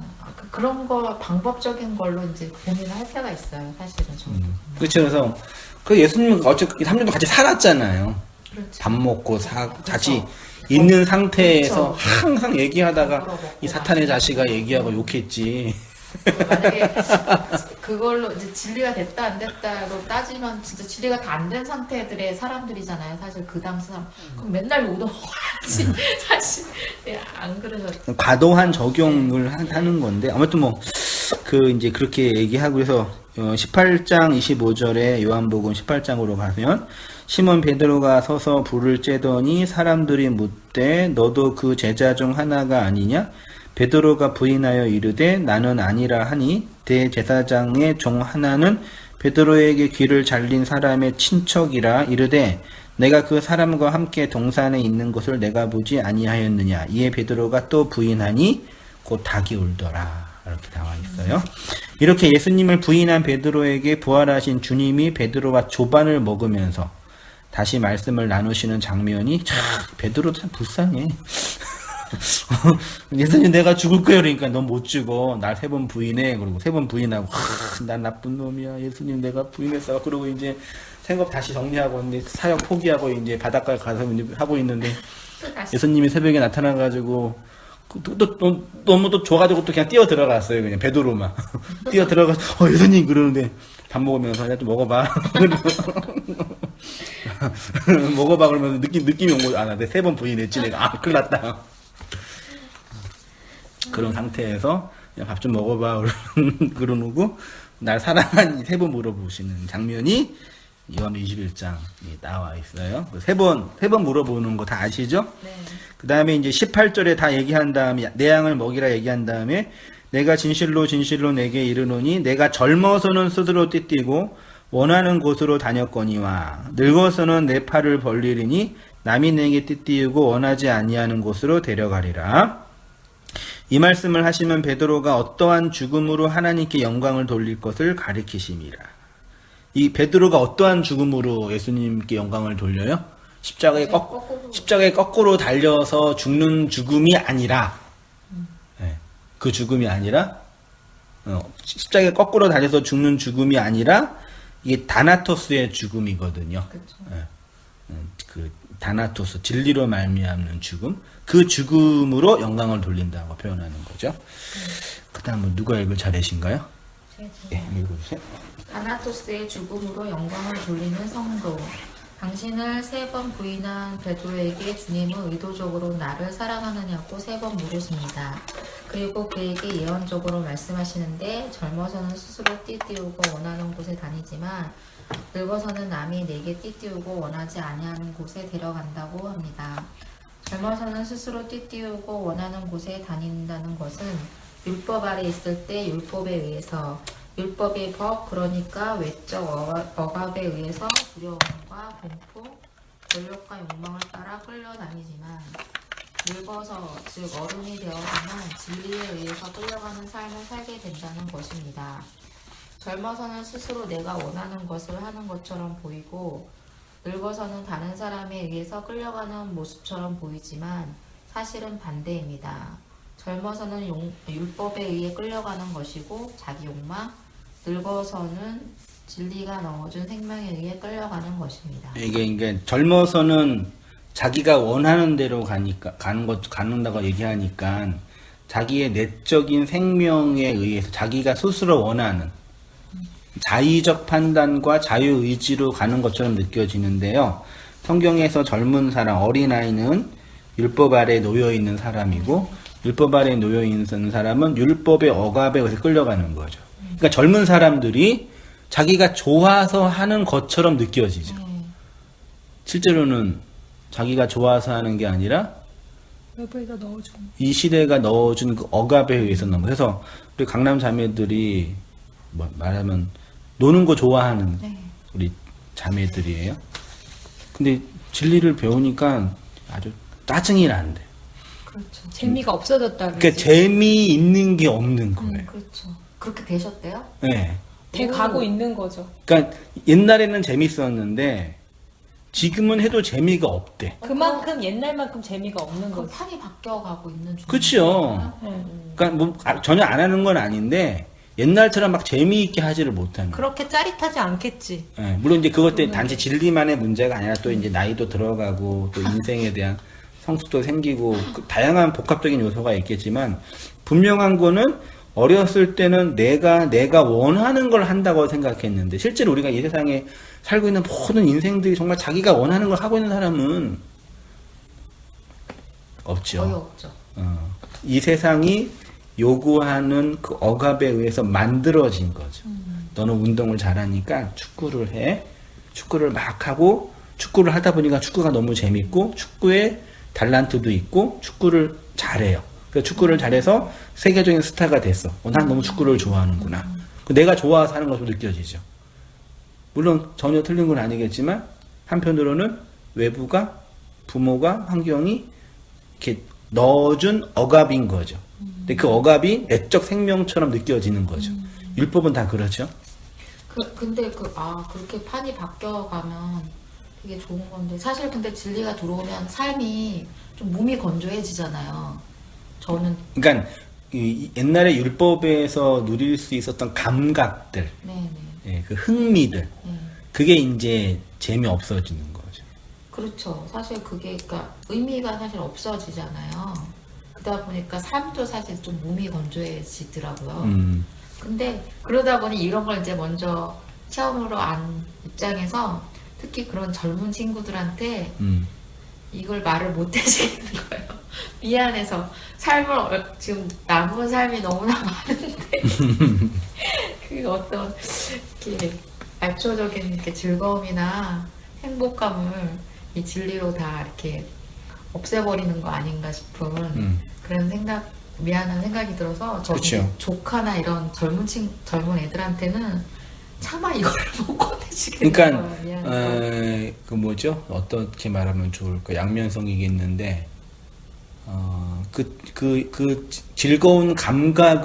그런 거 방법적인 걸로 이제 고민을 할 때가 있어요. 사실은 저도. 그렇죠. 그래서 그 예수님은 어차피 3년도 같이 살았잖아요. 그렇죠. 밥 먹고 같이 있는 상태에서 그렇죠. 항상 얘기하다가 먹고 이 사탄의 자식아 얘기하고 욕했지. 만약에 그걸로 이제 진리가 됐다 안 됐다로 따지면 진짜 진리가 다 안 된 상태들의 사람들이잖아요. 사실 그 당시 사람. 그럼 맨날 우동하지. 사실 안 그러셨죠. 과도한 적용을 하는 건데, 아무튼 그 이제 그렇게 얘기하고 해서 18장 25절에 요한복음 18장으로 가면, 시몬 베드로가 서서 불을 쬐더니 사람들이 묻되 너도 그 제자 중 하나가 아니냐? 베드로가 부인하여 이르되 나는 아니라 하니, 대제사장의 종 하나는 베드로에게 귀를 잘린 사람의 친척이라 이르되 내가 그 사람과 함께 동산에 있는 것을 내가 보지 아니하였느냐. 이에 베드로가 또 부인하니 곧 닭이 울더라. 이렇게 나와 있어요. 이렇게 예수님을 부인한 베드로에게 부활하신 주님이 베드로와 조반을 먹으면서 다시 말씀을 나누시는 장면이 참 베드로 참 불쌍해. 예수님 내가 죽을 거예요. 그러니까 넌 못 죽어. 날 3번 부인해. 그리고 3번 부인하고 난 나쁜 놈이야. 예수님 내가 부인했어. 그러고 이제 생각 다시 정리하고 이제 사역 포기하고 이제 바닷가에 가서 이제 하고 있는데 예수님이 새벽에 나타나가지고 너무 또 줘가지고 또 그냥 뛰어 들어갔어요. 그냥 베드로만 뛰어 들어가서 예수님 그러는데 밥 먹으면서 야 좀 먹어봐. 먹어봐 그러면서 느낌이 온 거야. 아, 나 3번 부인했지 내가. 아, 큰일 났다. 그런 상태에서 밥 좀 먹어봐 그러고 날 사랑한 3번 물어보시는 장면이 요한복음 21장에 나와 있어요. 3번 물어보는 거 다 아시죠? 네. 그 다음에 이제 18절에 다 얘기한 다음에 내 양을 먹이라 얘기한 다음에 내가 진실로 진실로 내게 이르노니 내가 젊어서는 스스로 띠띠고 원하는 곳으로 다녔거니와 늙어서는 내 팔을 벌리리니 남이 내게 띠띠우고 원하지 아니하는 곳으로 데려가리라. 이 말씀을 하시면 베드로가 어떠한 죽음으로 하나님께 영광을 돌릴 것을 가리키심이라. 이 베드로가 어떠한 죽음으로 예수님께 영광을 돌려요? 십자가에 거꾸로 달려서 죽는 죽음이 아니라, 네, 그 죽음이 아니라, 십자가에 거꾸로 달려서 죽는 죽음이 아니라, 이게 다나토스의 죽음이거든요. 네, 그 다나토스, 진리로 말미암는 죽음, 그 죽음으로 영광을 돌린다고 표현하는 거죠. 그 다음 누가 읽을 차례신가요? 예, 읽어주세요. 다나토스의 죽음으로 영광을 돌리는 성도. 당신을 3번 부인한 베드로에게 주님은 의도적으로 나를 사랑하느냐고 3번 물으십니다. 그리고 그에게 예언적으로 말씀하시는데 젊어서는 스스로 띠띠우고 원하는 곳에 다니지만 늙어서는 남이 내게 띠띠우고 원하지 아니하는 곳에 데려간다고 합니다. 젊어서는 스스로 띠띠우고 원하는 곳에 다닌다는 것은 율법 아래 있을 때 율법에 의해서 율법의 법, 그러니까 외적 억압에 의해서 두려움과 공포, 권력과 욕망을 따라 끌려다니지만 늙어서, 즉 어른이 되어서는 진리에 의해서 끌려가는 삶을 살게 된다는 것입니다. 젊어서는 스스로 내가 원하는 것을 하는 것처럼 보이고 늙어서는 다른 사람에 의해서 끌려가는 모습처럼 보이지만 사실은 반대입니다. 젊어서는 율법에 의해 끌려가는 것이고 자기 욕망, 늙어서는 진리가 넣어준 생명에 의해 끌려가는 것입니다. 이게 젊어서는 자기가 원하는 대로 가는다고 얘기하니까 자기의 내적인 생명에 의해서 자기가 스스로 원하는 자의적 판단과 자유의지로 가는 것처럼 느껴지는데요. 성경에서 젊은 사람, 어린아이는 율법 아래 놓여있는 사람이고 율법 아래 놓여있는 사람은 율법의 억압에 의해서 끌려가는 거죠. 그러니까 젊은 사람들이 자기가 좋아서 하는 것처럼 느껴지죠. 실제로는 자기가 좋아서 하는 게 아니라 외부에서 넣어준. 이 시대가 넣어준 그 억압에 의해서 넣는 거. 그래서 우리 강남 자매들이 말하면 노는 거 좋아하는 우리 자매들이에요. 근데 진리를 배우니까 아주 짜증이 난대. 그렇죠. 재미가 없어졌다. 그러니까 재미있는 게 없는 거예요. 그렇죠. 그렇게 되셨대요? 네. 돼 가고 있는 거죠. 그러니까 옛날에는 재밌었는데 지금은 해도 재미가 없대. 그만큼 옛날만큼 재미가 없는 그럼 거죠. 판이 바뀌어가고 있는 중. 그렇죠. 그러니까 뭐 전혀 안 하는 건 아닌데 옛날처럼 막 재미있게 하지를 못하는. 그렇게 짜릿하지 않겠지. 네, 물론 이제 그것 때문에 단지 진리만의 문제가 아니라 또 이제 나이도 들어가고 또 인생에 대한 성숙도 생기고 다양한 복합적인 요소가 있겠지만 분명한 거는 어렸을 때는 내가 원하는 걸 한다고 생각했는데 실제로 우리가 이 세상에 살고 있는 모든 인생들이 정말 자기가 원하는 걸 하고 있는 사람은 없죠. 거의 없죠. 이 세상이 요구하는 그 억압에 의해서 만들어진 거죠. 너는 운동을 잘하니까 축구를 해. 축구를 막 하고 축구를 하다 보니까 축구가 너무 재밌고 축구에 달란트도 있고 축구를 잘해요. 그래서 축구를 잘해서 세계적인 스타가 됐어. 난 너무 축구를 좋아하는구나. 내가 좋아서 하는 것으로 느껴지죠. 물론 전혀 틀린 건 아니겠지만 한편으로는 외부가 부모가 환경이 이렇게 넣어준 억압인 거죠. 근데 그 억압이 내적 생명처럼 느껴지는 거죠. 율법은 다 그렇죠. 근데 그렇게 판이 바뀌어가면 되게 좋은 건데, 사실 근데 진리가 들어오면 삶이 좀 몸이 건조해지잖아요. 저는. 그러니까 이 옛날에 율법에서 누릴 수 있었던 감각들, 네네. 예, 그 흥미들, 네. 그게 이제 재미 없어지는 거죠. 그렇죠. 사실 그게, 그러니까 의미가 사실 없어지잖아요. 그러다 보니까 삶도 사실 좀 몸이 건조해지더라고요. 근데 그러다 보니 이런 걸 이제 먼저 체험으로 안 입장에서 특히 그런 젊은 친구들한테 이걸 말을 못 해주겠는 거예요. 미안해서 지금 남은 삶이 너무나 많은데 그 어떤 이렇게 말초적인 이렇게 즐거움이나 행복감을 이 진리로 다 이렇게 없애버리는 거 아닌가 싶은 그런 미안한 생각이 들어서 저 그쵸. 조카나 이런 젊은 애들한테는 차마 이거를 못 꺼내주겠는 거예요. 그러니까 그 뭐죠? 어떻게 말하면 좋을까? 양면성이겠는데 그 즐거운 감각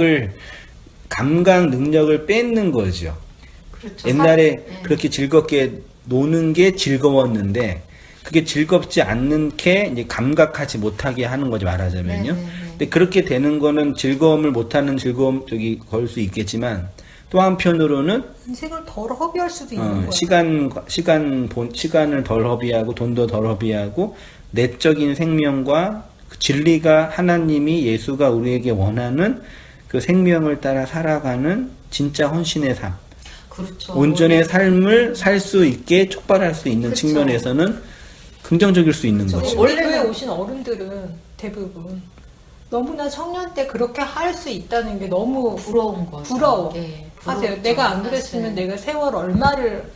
능력을 뺏는 거죠. 그렇죠. 옛날에 네. 그렇게 즐겁게 노는 게 즐거웠는데 그게 즐겁지 않게 이제 감각하지 못하게 하는 거죠, 말하자면요. 네. 근데 그렇게 되는 거는 즐거움을 못하는 즐거움 걸 수 있겠지만 또 한편으로는 인생을 덜 허비할 수도 있는 거야. 시간을 덜 허비하고 돈도 덜 허비하고 내적인 생명과 그 진리가 하나님이 예수가 우리에게 원하는 그 생명을 따라 살아가는 진짜 헌신의 삶. 그렇죠. 온전의 삶을 살 수 있게 촉발할 수 있는 그쵸. 측면에서는 긍정적일 수 있는 그쵸. 거죠. 원래 교회 오신 어른들은 대부분 너무나 청년 때 그렇게 할 수 있다는 게 너무 부러운 거죠. 부러워. 예, 하세요. 부럽죠, 내가 안 사실. 그랬으면 내가 세월 얼마를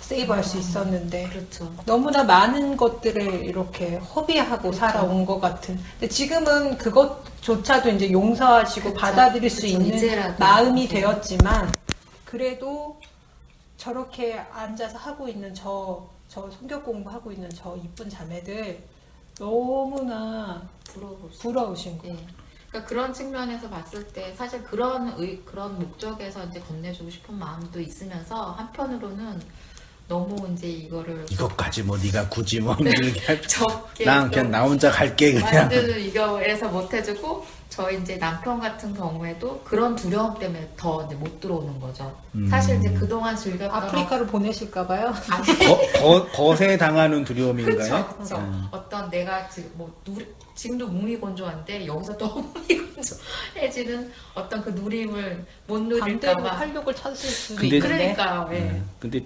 세이브할 수 있었는데 그렇죠. 너무나 많은 것들을 이렇게 허비하고 살아온 것 같은. 근데 지금은 그것조차도 이제 용서하시고 그쵸. 받아들일 수 그쵸. 있는 이제라도. 마음이 되었지만 그래도 저렇게 앉아서 하고 있는 저 성경 공부하고 있는 저 이쁜 자매들 너무나 부러우신 거예요. 예. 그러니까 그런 측면에서 봤을 때 사실 그런 목적에서 이제 건네주고 싶은 마음도 있으면서 한편으로는 너무 이제 이것까지 뭐 네가 굳이 뭐 힘들게 할 적게 난 그냥 나 혼자 갈게 그냥. 만드는 이거에서 못 해주고 저 이제 남편 같은 경우에도 그런 두려움 때문에 더 이제 못 들어오는 거죠. 사실 이제 그동안 즐겼던 아프리카로 보내실까봐요. 거세 당하는 두려움인가요? 그렇죠. 어떤 내가 지금 지금도 무미건조한데 여기서 더 무미건조해지는 어떤 그 누림을 못 반대로 누릴까봐. 활력을 찾으실 수도 근데- 있는데. 그러니까 왜 근데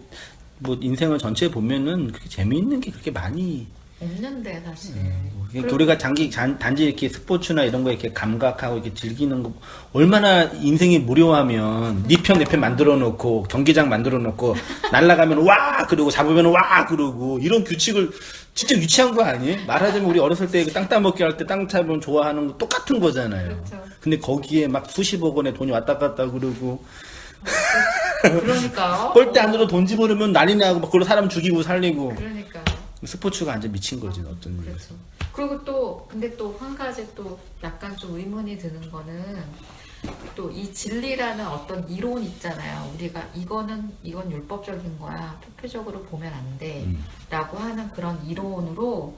뭐 인생을 전체 보면은 그렇게 재미있는 게 그렇게 많이 없는데 사실. 그러니까 우리가 단지 이렇게 스포츠나 이런 거 이렇게 감각하고 이렇게 즐기는 거 얼마나 인생이 무료하면 네 편 내 편 만들어 놓고 경기장 만들어 놓고 날아가면 와 그러고 잡으면 와 그러고 이런 규칙을 진짜 유치한 거 아니에요? 말하자면 우리 어렸을 때 땅 따먹기 할 때 땅 잡으면 좋아하는 거 똑같은 거잖아요. 그렇죠. 근데 거기에 막 수십억 원의 돈이 왔다 갔다 그러고 그러니까요. 뻘대 안으로 돈 집어넣으면 난리 나고 막 그걸로 사람 죽이고 살리고 그러니까. 스포츠가 완전 미친 거지 어떤 일에서. 그렇죠. 그리고 근데 또 한 가지 또 약간 좀 의문이 드는 거는 또 이 진리라는 어떤 이론 있잖아요. 우리가 이건 율법적인 거야. 표표적으로 보면 안 돼. 라고 하는 그런 이론으로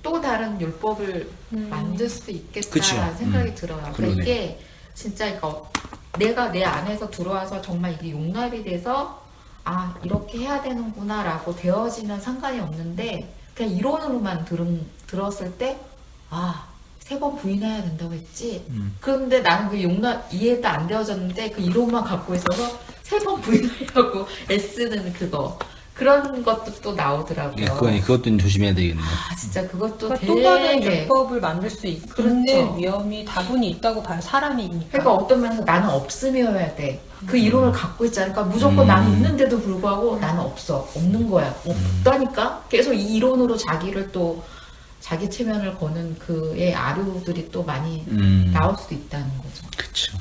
또 다른 율법을 만들 수도 있겠다라는 그쵸. 생각이 들어요. 그러니까 그러네. 이게 진짜 내가 내 안에서 들어와서 정말 이게 용납이 돼서 이렇게 해야 되는구나 라고 되어지면 상관이 없는데 그냥 이론으로만 들었을 때 3번 부인해야 된다고 했지. 그런데 나는 그 이해도 안 되어졌는데 그 이론만 갖고 있어서 3번 부인하려고 애쓰는 그런 것도 또 나오더라고요. 그것도 좀 조심해야 되겠네. 진짜 그것도 그러니까 또 다른 되게 율법을 만들 수 그렇죠. 있는 위험이 다분히 있다고 봐요. 사람이니까. 그러니까 어떤 면에서 나는 없음이어야 돼. 그 이론을 갖고 있잖아. 그러니까 무조건 나는 있는데도 불구하고 나는 없는 거야. 없다니까? 계속 이 이론으로 자기를 또 자기 체면을 거는 그의 아류들이 또 많이 나올 수도 있다는 거죠. 그렇죠.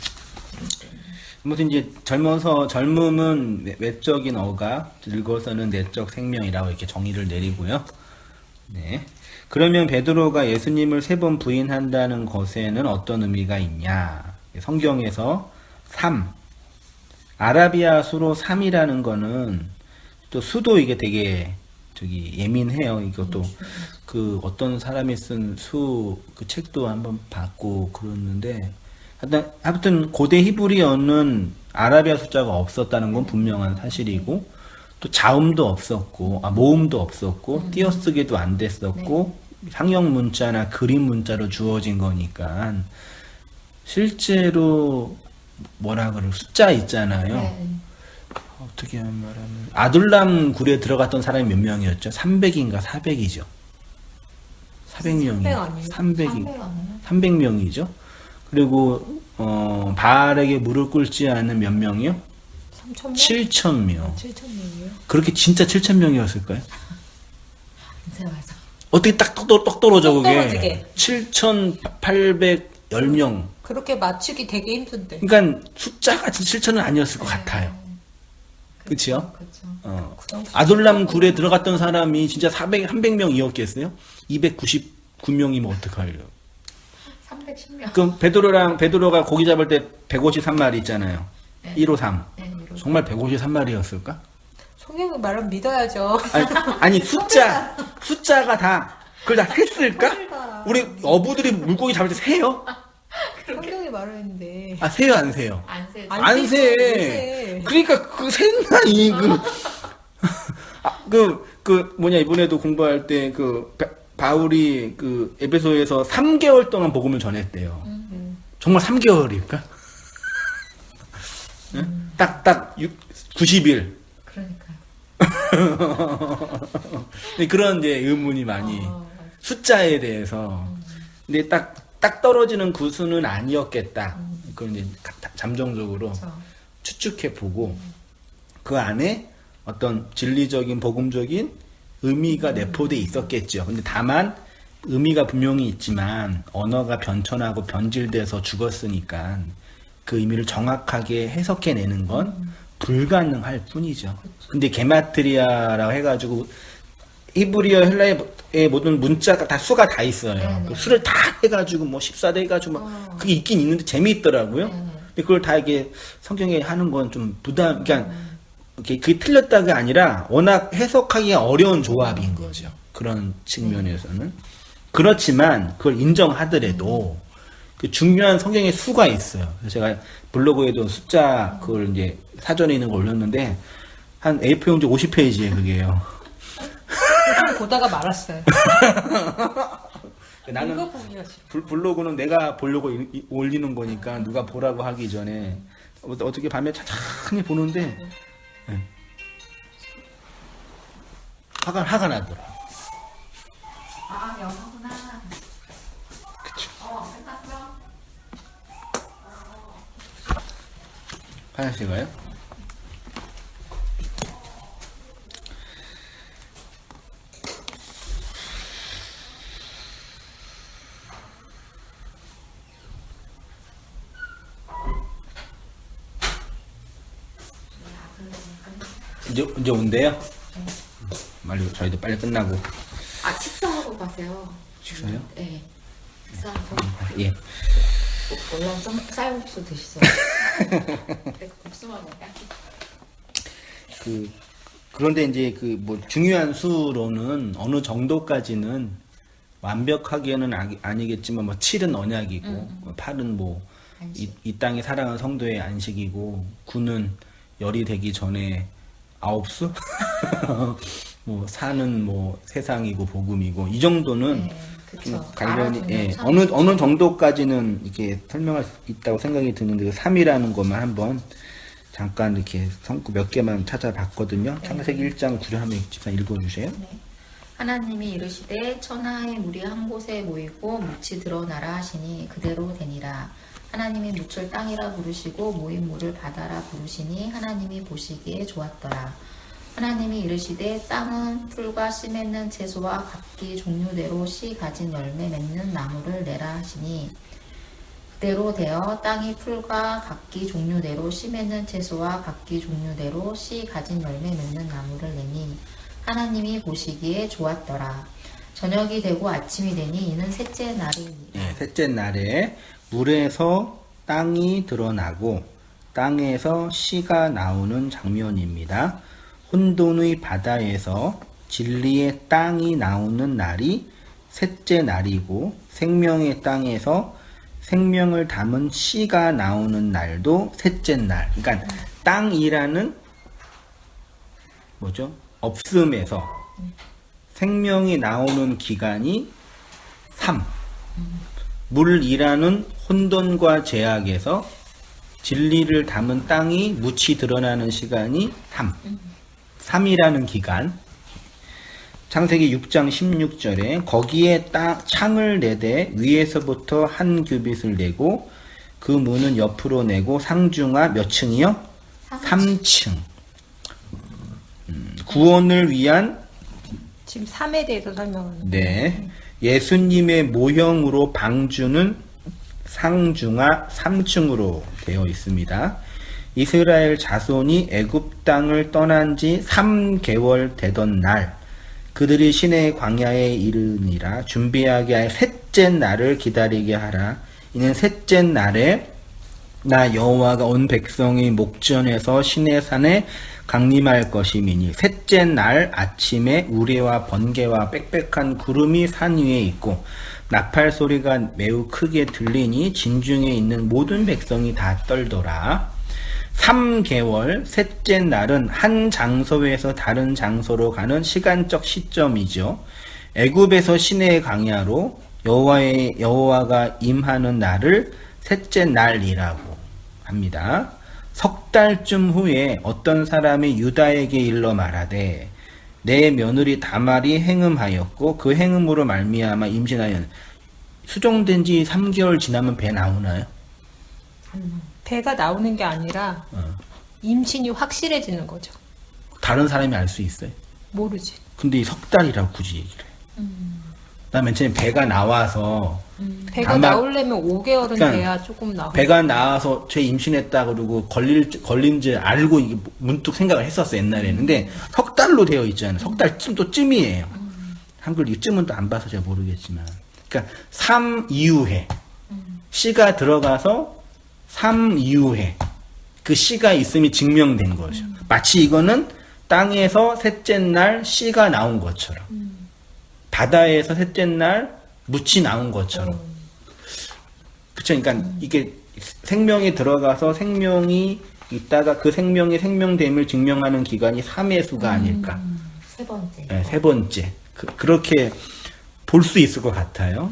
아무튼 이제 젊음은 외적인 어가, 늙어서는 내적 생명이라고 이렇게 정의를 내리고요. 네. 그러면 베드로가 예수님을 3번 부인한다는 것에는 어떤 의미가 있냐? 성경에서 3. 아라비아 수로 3이라는 거는 또 수도 이게 되게 예민해요. 이것도 그 어떤 사람이 쓴 그 책도 한번 봤고 그러는데 아무튼 고대 히브리어는 아라비아 숫자가 없었다는 건 분명한 사실이고 또 자음도 없었고 모음도 없었고 띄어쓰기도 안 됐었고 상형 문자나 그림 문자로 주어진 거니까 실제로 뭐라 그래 숫자 있잖아요. 네. 어떻게 말하면 아둘람 굴에 들어갔던 사람이 몇 명이었죠? 300인가 400이죠. 400명이 300명이죠. 그리고 바알에게 무릎 꿇지 않은 몇 명이요? 3,000명? 7,000명. 7,000명이요? 그렇게 진짜 7,000명이었을까요? 인생에서. 어떻게 딱 떨어져 그게? 떨어지게. 7,810명. 그렇게 맞추기 되게 힘든데. 그러니까 숫자가 7,000은 아니었을 것 같아요. 그치요? 그렇죠. 아둘람 굴에 들어갔던 사람이 진짜 300명이었겠어요? 299명이면 어떡하려고. 310명. 그럼 베드로가 고기 잡을 때 153마리 있잖아요. 네. 153. 네, 이러고. 정말 153마리였을까? 성경의 말은 믿어야죠. 아니 숫자가 다 그걸 다 했을까? 다. 우리 어부들이 물고기 잡을 때 세요? 성경의 말을 했는데. 세요 안 세요? 안 세. 안 세. 그러니까 그 샜나 이번에도 공부할 때 바울이 에베소에서 3개월 동안 복음을 전했대요. 정말 3개월일까? 딱 90일. 그러니까요. 그런 이제 의문이 많이 숫자에 대해서. 근데 딱 떨어지는 그 수는 아니었겠다. 그런 이제 잠정적으로 그렇죠. 추측해 보고 그 안에 어떤 진리적인 복음적인 의미가 내포돼 있었겠죠. 근데 다만 의미가 분명히 있지만 언어가 변천하고 변질돼서 죽었으니까 그 의미를 정확하게 해석해내는 건 불가능할 뿐이죠. 근데 게마트리아라고 해가지고 히브리어 헬라의 모든 문자가 다 수가 다 있어요. 네네. 그 수를 다 해가지고 14대 해가지고 그게 있긴 있는데 재미있더라고요. 근데 그걸 다 이게 성경에 하는 건 좀 그러니까 그게 틀렸다가 아니라 워낙 해석하기가 어려운 조합인 거죠. 그런 측면에서는. 그렇지만 그걸 인정하더라도 그 중요한 성경의 수가 있어요. 그래서 제가 블로그에도 숫자 그걸 이제 사전에 있는 걸 올렸는데 한 A4 용지 50페이지에 그게요. 보다가 말았어요. 나는 이거 보기가 싫어. 블로그는 내가 보려고 올리는 거니까 누가 보라고 하기 전에 어떻게 밤에 천천히 보는데 네. 화가 나더라. 영어구나. 그쵸. 끝났어? 화장실 가요? 이제 온대요? 빨리 저희도 빨리 끝나고 식사하고 가세요. 식사요? 네. 식사하고. 예. 원래 좀 쌀국수 드시죠. 국수만 먹어요. 그런데 이제 중요한 수로는 어느 정도까지는 완벽하게는 아니겠지만 7은 언약이고 8은 이 땅의 사랑은 성도의 안식이고 9는 열이 되기 전에 9수? 4는 세상이고 복음이고 이 정도는 좀 관련이 어느 정도까지는 이렇게 설명할 수 있다고 생각이 드는데 3이라는 것만 한번 잠깐 이렇게 성구 몇 개만 찾아봤거든요. 창세기 1장 9절 한번 집사 읽어주세요. 네. 하나님이 이르시되 천하의 물이 한 곳에 모이고 묻이 드러나라 하시니 그대로 되니라. 하나님이 묻을 땅이라 부르시고 모인 물을 바다라 부르시니 하나님이 보시기에 좋았더라. 하나님이 이르시되 땅은 풀과 씨 맺는 채소와 각기 종류대로 씨 가진 열매 맺는 나무를 내라 하시니 그대로 되어 땅이 풀과 각기 종류대로 씨 맺는 채소와 각기 종류대로 씨 가진 열매 맺는 나무를 내니 하나님이 보시기에 좋았더라. 저녁이 되고 아침이 되니 이는 셋째 날이니라. 네, 셋째 날에 물에서 땅이 드러나고 땅에서 씨가 나오는 장면입니다. 혼돈의 바다에서 진리의 땅이 나오는 날이 셋째 날이고 생명의 땅에서 생명을 담은 씨가 나오는 날도 셋째 날. 그러니까 땅이라는 뭐죠? 없음에서 생명이 나오는 기간이 3. 물이라는 혼돈과 제약에서 진리를 담은 땅이 묻히 드러나는 시간이 3. 3이라는 기간. 창세기 6장 16절에 거기에 창을 내되 위에서부터 한 규빗을 내고 그 문은 옆으로 내고 상중하 몇 층이요? 3층. 구원을 위한 지금 3에 대해서 설명하는 네. 예수님의 모형으로 방주는 상중하 3층으로 되어 있습니다. 이스라엘 자손이 애굽 땅을 떠난 지 3개월 되던 날 그들이 시내 광야에 이르니라 준비하게 할 셋째 날을 기다리게 하라. 이는 셋째 날에 나 여호와가 온 백성의 목전에서 시내산에 강림할 것이미니 셋째 날 아침에 우레와 번개와 빽빽한 구름이 산 위에 있고 나팔 소리가 매우 크게 들리니 진중에 있는 모든 백성이 다 떨더라. 3개월 셋째 날은 한 장소에서 다른 장소로 가는 시간적 시점이죠. 애굽에서 시내의 광야로 여호와가 임하는 날을 셋째 날이라고 합니다. 석 달쯤 후에 어떤 사람이 유다에게 일러 말하되 내 며느리 다말이 행음하였고 그 행음으로 말미암아 임신하였. 수종된 지 3개월 지나면 배 나오나요? 배가 나오는 게 아니라 임신이 확실해지는 거죠. 다른 사람이 알 수 있어요? 모르지. 근데 이 석 달이라고 굳이 얘기를 해. 나 맨 처음에 배가 나와서 배가 다만- 나오려면 5개월은 그러니까 돼야 조금 나오고. 배가 나와서 쟤 임신했다 그러고 걸린 줄 알고 이게 문득 생각을 했었어 옛날에는. 근데 석 달로 되어 있잖아요. 석 달쯤 또 쯤이에요. 한글 이쯤은 또 안 봐서 제가 모르겠지만. 그러니까 3 이후에 씨가 들어가서 3 이후에 그 씨가 있음이 증명된 거죠. 마치 이거는 땅에서 셋째 날 씨가 나온 것처럼 바다에서 셋째 날 묻이 나온 것처럼. 그쵸? 그러니까 이게 생명이 들어가서 생명이 있다가 그 생명의 생명됨을 증명하는 기간이 3의 수가 아닐까. 세 번째. 네, 세 번째. 그렇게 볼 수 있을 것 같아요.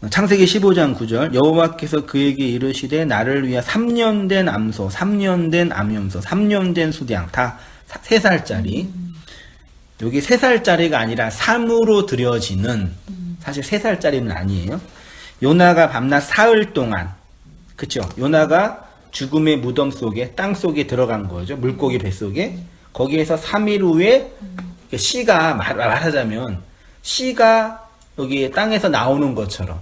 창세기 15장 9절 여호와께서 그에게 이르시되 나를 위하 3년 된 암소, 3년 된 암염소, 3년 된 수량 다 3살짜리. 여기 3살짜리가 아니라 3으로 드려지는 사실 3살짜리는 아니에요. 요나가 밤낮 사흘 동안 그쵸? 요나가 죽음의 무덤 속에 땅 속에 들어간 거죠. 물고기 뱃속에. 거기에서 3일 후에 씨가 말하자면 씨가 여기 땅에서 나오는 것처럼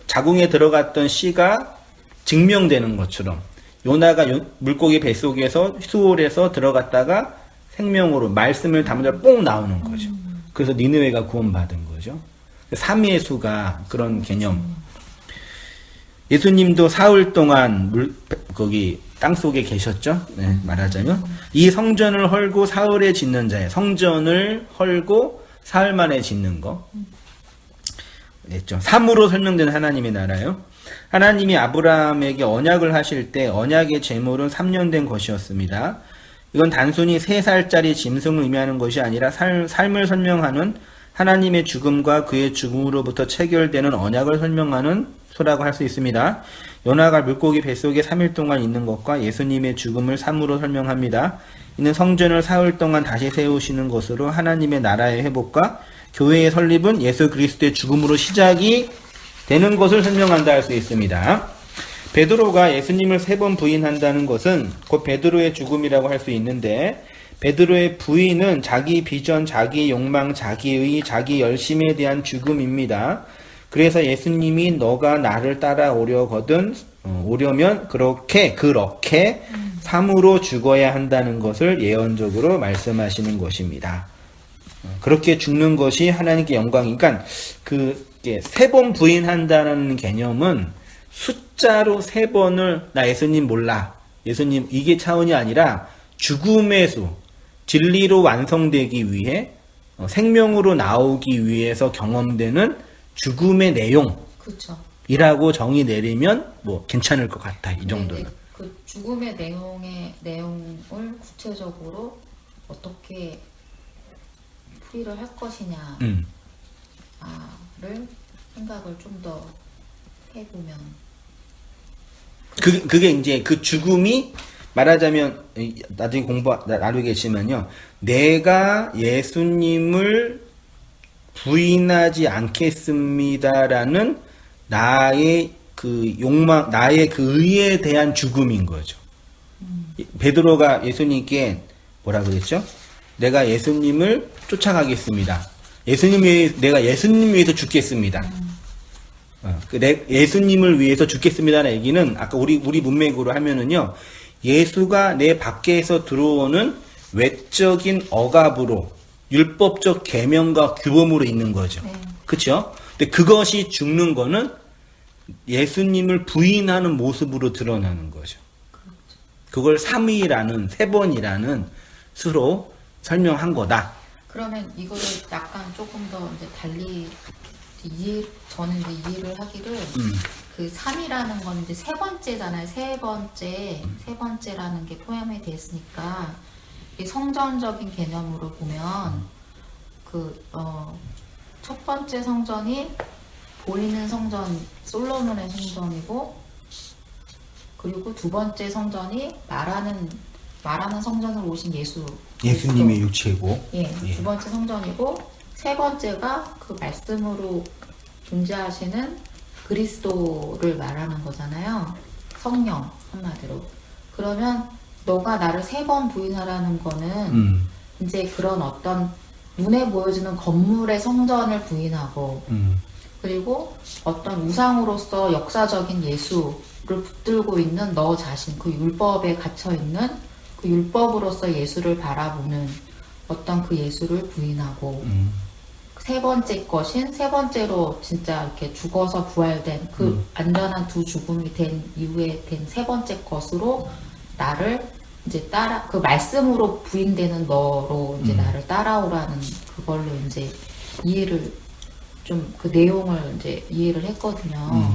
자궁에 들어갔던 씨가 증명되는 것처럼 요나가 물고기 뱃속에서 수월해서 들어갔다가 생명으로 말씀을 담으다 뽕 나오는 거죠. 그래서 니느웨가 구원받은 거죠. 3위의 수가 그런 개념. 예수님도 사흘 동안 거기 땅 속에 계셨죠. 네, 말하자면 이 성전을 헐고 사흘에 짓는 자예요. 성전을 헐고 사흘 만에 짓는 거. 됐죠. 3으로 설명된 하나님의 나라요. 하나님이 아브라함에게 언약을 하실 때 언약의 제물은 3년 된 것이었습니다. 이건 단순히 3살짜리 짐승을 의미하는 것이 아니라 삶을 설명하는 하나님의 죽음과 그의 죽음으로부터 체결되는 언약을 설명하는 소라고 할 수 있습니다. 요나가 물고기 뱃속에 3일 동안 있는 것과 예수님의 죽음을 3으로 설명합니다. 이는 성전을 사흘 동안 다시 세우시는 것으로 하나님의 나라의 회복과 교회의 설립은 예수 그리스도의 죽음으로 시작이 되는 것을 설명한다 할 수 있습니다. 베드로가 예수님을 3번 부인한다는 것은 곧 베드로의 죽음이라고 할 수 있는데 베드로의 부인은 자기 비전, 자기 욕망, 자기의, 자기 열심에 대한 죽음입니다. 그래서 예수님이 너가 나를 오려면 그렇게 삶으로 죽어야 한다는 것을 예언적으로 말씀하시는 것입니다. 그렇게 죽는 것이 하나님께 영광이니까 세 번 부인한다는 개념은 숫자로 3번을 나 예수님 몰라. 예수님 이게 차원이 아니라 죽음의 수, 진리로 완성되기 위해 생명으로 나오기 위해서 경험되는 죽음의 그렇죠. 내용이라고 정의 내리면 뭐 괜찮을 것 같아. 이 정도는. 네, 그 죽음의 내용을 구체적으로 어떻게 풀이를 할 것이냐를 생각을 좀 더 해보면 그게 이제 그 죽음이 말하자면 나중에 나누게 계시면요. 내가 예수님을 부인하지 않겠습니다라는 나의 그 욕망, 나의 그 의에 대한 죽음인 거죠. 베드로가 예수님께 뭐라 그랬죠? 내가 예수님을 쫓아가겠습니다. 내가 예수님 위해서 죽겠습니다. 예수님을 위해서 죽겠습니다라는 얘기는 아까 우리 문맥으로 하면은요. 예수가 내 밖에서 들어오는 외적인 억압으로 율법적 계명과 규범으로 있는 거죠. 그렇죠? 근데 그것이 죽는 거는 예수님을 부인하는 모습으로 드러나는 거죠. 그걸 3위라는 3번이라는 수로 설명한 거다. 그러면 이거를 약간 조금 더 이제 달리 저는 이제 이해를 하기를 그 3이라는 건 이제 3번째잖아요. 세 번째라는 게 포함이 됐으니까 이 성전적인 개념으로 보면 첫 번째 성전이 보이는 성전 솔로몬의 성전이고 그리고 두 번째 성전이 말하는 성전으로 오신 예수님의 육체고 두 번째 성전이고 세 번째가 그 말씀으로 존재하시는 그리스도를 말하는 거잖아요. 성령 한마디로. 그러면 너가 나를 3번 부인하라는 거는 이제 그런 어떤 눈에 보여지는 건물의 성전을 부인하고 그리고 어떤 우상으로서 역사적인 예수를 붙들고 있는 너 자신, 그 율법에 갇혀 있는 그 율법으로서 예수를 바라보는 어떤 그 예수를 부인하고 세 번째로 진짜 이렇게 죽어서 부활된 그 안전한 두 죽음이 된 이후에 된 세 번째 것으로 나를 이제 그 말씀으로 부인되는 너로 이제 나를 따라오라는 그걸로 이제 이해를 좀 그 내용을 이제 이해를 했거든요.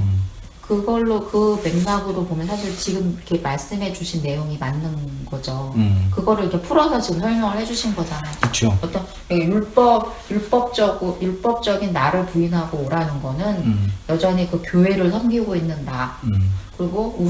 그걸로 그 맥락으로 보면 사실 지금 이렇게 말씀해 주신 내용이 맞는 거죠. 그거를 이렇게 풀어서 지금 설명을 해주신 거잖아요. 그렇죠. 어떤 율법적인 나를 부인하고 오라는 거는 여전히 그 교회를 섬기고 있는 나 그리고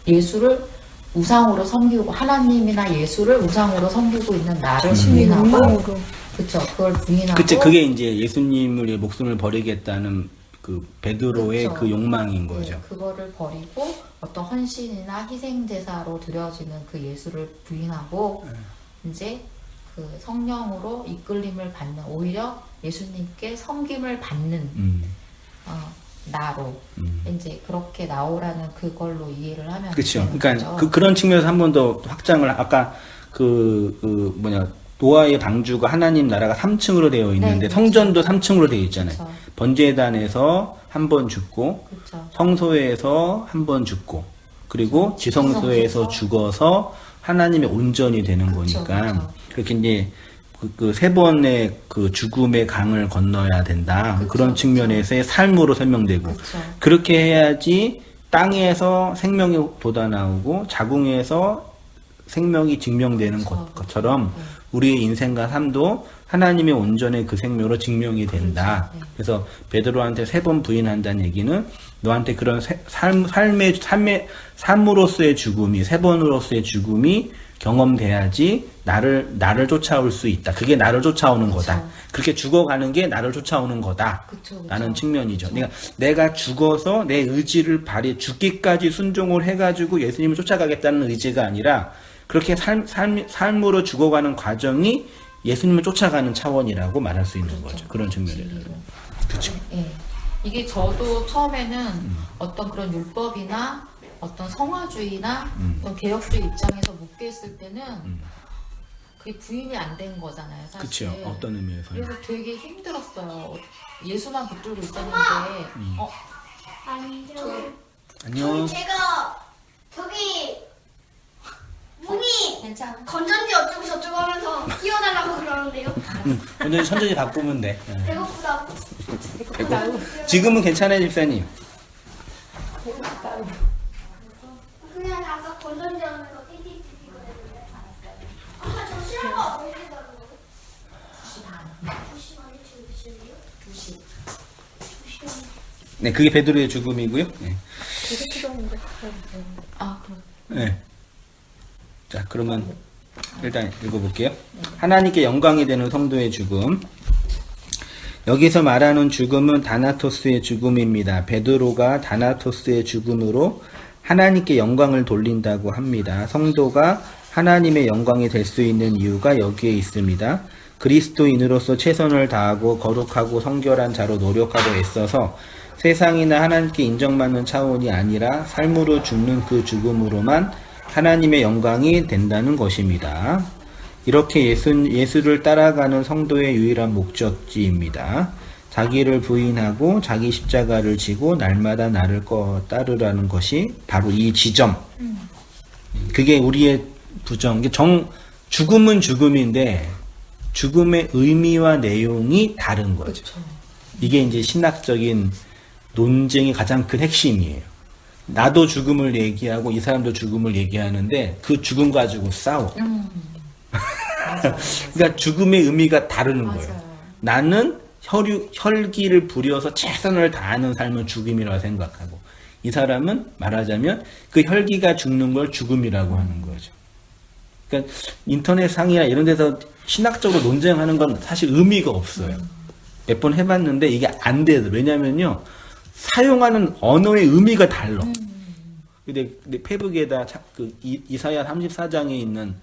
예수를 우상으로 섬기고 하나님이나 예수를 우상으로 섬기고 있는 나를 부인하고 그렇죠. 그걸 부인하고 그게 이제 예수님을 목숨을 버리겠다는 그 베드로의 그쵸. 그 욕망인 거죠. 네, 그거를 버리고 어떤 헌신이나 희생 제사로 드려지는 그 예수를 부인하고 이제 그 성령으로 이끌림을 받는 오히려 예수님께 섬김을 받는 나로 이제 그렇게 나오라는 그걸로 이해를 하면 그렇죠. 되는 그러니까 거죠. 그런 측면에서 한 번 더 확장을 아까 노아의 방주가 하나님 나라가 3층으로 되어 있는데 네, 성전도 3층으로 되어 있잖아요. 그렇죠. 번제단에서 한 번 죽고 그렇죠. 성소에서 한 번 죽고 그리고 지성소에서 죽어서 하나님의 온전이 되는 그렇죠, 거니까 그렇죠. 그렇게 이제 그 3번의 그 죽음의 강을 건너야 된다. 그렇죠, 그런 측면에서의 삶으로 설명되고 그렇죠. 그렇게 해야지 땅에서 생명이 돋아나오고 자궁에서 생명이 증명되는 그렇죠. 것처럼 네. 우리의 인생과 삶도 하나님의 온전의 그 생명으로 증명이 된다. 그렇죠. 네. 그래서 베드로한테 3번 부인한다는 얘기는 너한테 그런 삶으로서의 죽음이 3번으로서의 죽음이 경험돼야지 나를 쫓아올 수 있다. 그게 나를 쫓아오는 그렇죠. 거다. 그렇게 죽어가는 게 나를 쫓아오는 거다. 그쵸. 라는 측면이죠. 그쵸. 그러니까 내가 죽어서 내 의지를 발휘 죽기까지 순종을 해가지고 예수님을 쫓아가겠다는 의지가 아니라 그렇게 삶으로 죽어가는 과정이 예수님을 쫓아가는 차원이라고 말할 수 있는 거죠. 그런 측면에서. 진리로. 그렇죠. 예. 이게 저도 처음에는 어떤 그런 율법이나 어떤 성화주의나 어떤 개혁주의 입장에서 묵겠을 때는 그게 부인이 안 된 거잖아요, 사실. 그쵸. 어떤 의미에서. 그래서 되게 힘들었어요. 예수만 붙들고 있었는데, 안녕. 제가 저기 몸이 괜찮아. 건전지 어쩌고 저쩌고 하면서 뛰어달라고 그러는데요. 오늘 천천히 바꾸면 돼. 배고프다고. 지금은 괜찮아요, 집사님. 그냥 아까 건전지 하면서 띠띠띠띠 거렸는데. 아까 저 시간 거 보이시더라고요. 2시 반에 지금 몇 시예요? 2시. 네, 그게 베드로의 죽음이고요. 네. 그럼. 네. 자, 그러면 일단 읽어볼게요. 하나님께 영광이 되는 성도의 죽음. 여기서 말하는 죽음은 다나토스의 죽음입니다. 베드로가 다나토스의 죽음으로 하나님께 영광을 돌린다고 합니다. 성도가 하나님의 영광이 될 수 있는 이유가 여기에 있습니다. 그리스도인으로서 최선을 다하고 거룩하고 성결한 자로 노력하고 애써서 세상이나 하나님께 인정받는 차원이 아니라 삶으로 죽는 그 죽음으로만 하나님의 영광이 된다는 것입니다. 이렇게 예수를 따라가는 성도의 유일한 목적지입니다. 자기를 부인하고 자기 십자가를 지고 날마다 나를 따르라는 것이 바로 이 지점. 그게 우리의 부정. 죽음은 죽음인데 죽음의 의미와 내용이 다른 거죠. 이게 이제 신학적인 논쟁의 가장 큰 핵심이에요. 나도 죽음을 얘기하고 이 사람도 죽음을 얘기하는데 그 죽음 가지고 싸워. 그러니까 죽음의 의미가 다르는 거예요. 맞아요. 나는 혈기를 부려서 최선을 다하는 삶을 죽음이라고 생각하고 이 사람은 말하자면 그 혈기가 죽는 걸 죽음이라고 하는 거죠. 그러니까 인터넷 상이나 이런 데서 신학적으로 논쟁하는 건 사실 의미가 없어요. 몇 번 해봤는데 이게 안 돼요. 왜냐면요. 사용하는 언어의 의미가 달라. 근데 페북에다 이사야 34장에 있는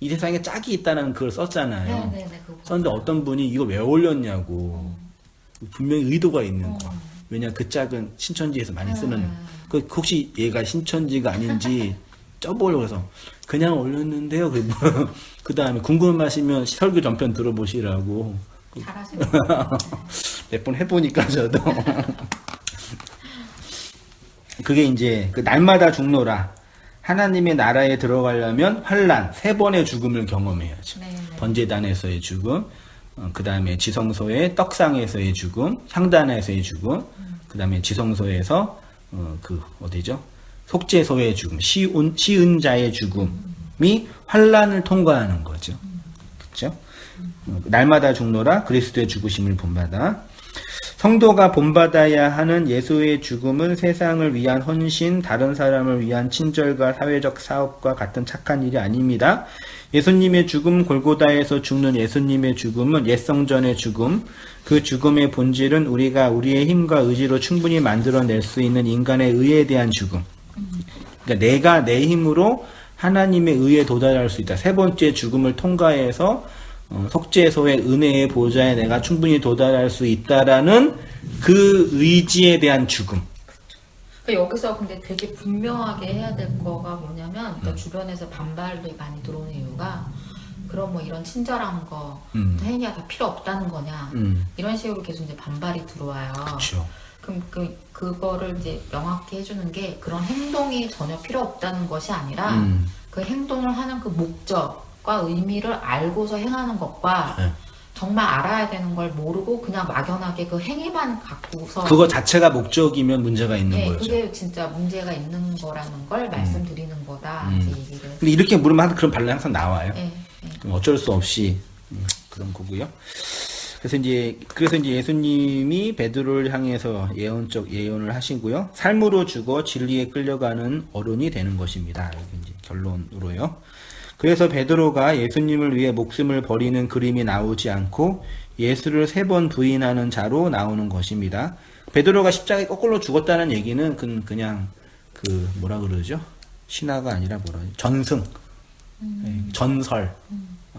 이 세상에 짝이 있다는 그걸 썼잖아요. 네네네. 그거 썼는데 어떤 분이 이거 왜 올렸냐고. 분명히 의도가 있는 거. 왜냐 그 짝은 신천지에서 많이 쓰는. 그 혹시 얘가 신천지가 아닌지 쪄보려고 해서 그냥 올렸는데요. 그 다음에 궁금하시면 설교 전편 들어보시라고. 잘하시네요. 몇 번 해보니까 저도. 그게 이제 그 날마다 죽노라. 하나님의 나라에 들어가려면 환난 3번의 죽음을 경험해야죠. 네네. 번제단에서의 죽음, 그 다음에 지성소의 떡상에서의 죽음, 향단에서의 죽음, 그 다음에 지성소에서 어디죠? 속죄소의 죽음, 시은 자의 죽음이 환난을 통과하는 거죠. 그렇죠? 날마다 죽노라 그리스도의 죽으심을 본받아. 성도가 본받아야 하는 예수의 죽음은 세상을 위한 헌신, 다른 사람을 위한 친절과 사회적 사업과 같은 착한 일이 아닙니다. 예수님의 죽음, 골고다에서 죽는 예수님의 죽음은 옛 성전의 죽음, 그 죽음의 본질은 우리가 우리의 힘과 의지로 충분히 만들어낼 수 있는 인간의 의에 대한 죽음. 그러니까 내가 내 힘으로 하나님의 의에 도달할 수 있다. 3번째 죽음을 통과해서 속죄소의 은혜의 보좌에 내가 충분히 도달할 수 있다라는 그 의지에 대한 죽음. 그러니까 여기서 근데 되게 분명하게 해야 될 거가 뭐냐면 그러니까 주변에서 반발이 많이 들어오는 이유가 그럼 뭐 이런 친절한 거 혜인이가 다 필요 없다는 거냐 이런 식으로 계속 이제 반발이 들어와요. 그렇죠. 그럼 그거를 이제 명확히 해주는 게 그런 행동이 전혀 필요 없다는 것이 아니라 그 행동을 하는 그 목적과 의미를 알고서 행하는 것과 네. 정말 알아야 되는 걸 모르고 그냥 막연하게 그 행위만 갖고서 그거 자체가 목적이면 문제가 있는 네, 거죠. 그게 진짜 문제가 있는 거라는 걸 말씀드리는 거다 이제 얘기를. 근데 이렇게 물으면 항상 그런 반론이 항상 나와요. 네, 네. 그럼 어쩔 수 없이 그런 거고요. 그래서 이제 예수님이 베드로를 향해서 예언적 예언을 하시고요. 삶으로 죽어 진리에 끌려가는 어른이 되는 것입니다. 이게 이제 결론으로요. 그래서 베드로가 예수님을 위해 목숨을 버리는 그림이 나오지 않고 예수를 3번 부인하는 자로 나오는 것입니다. 베드로가 십자가에 거꾸로 죽었다는 얘기는 그냥 뭐라 그러죠? 신화가 아니라 전승, 전설.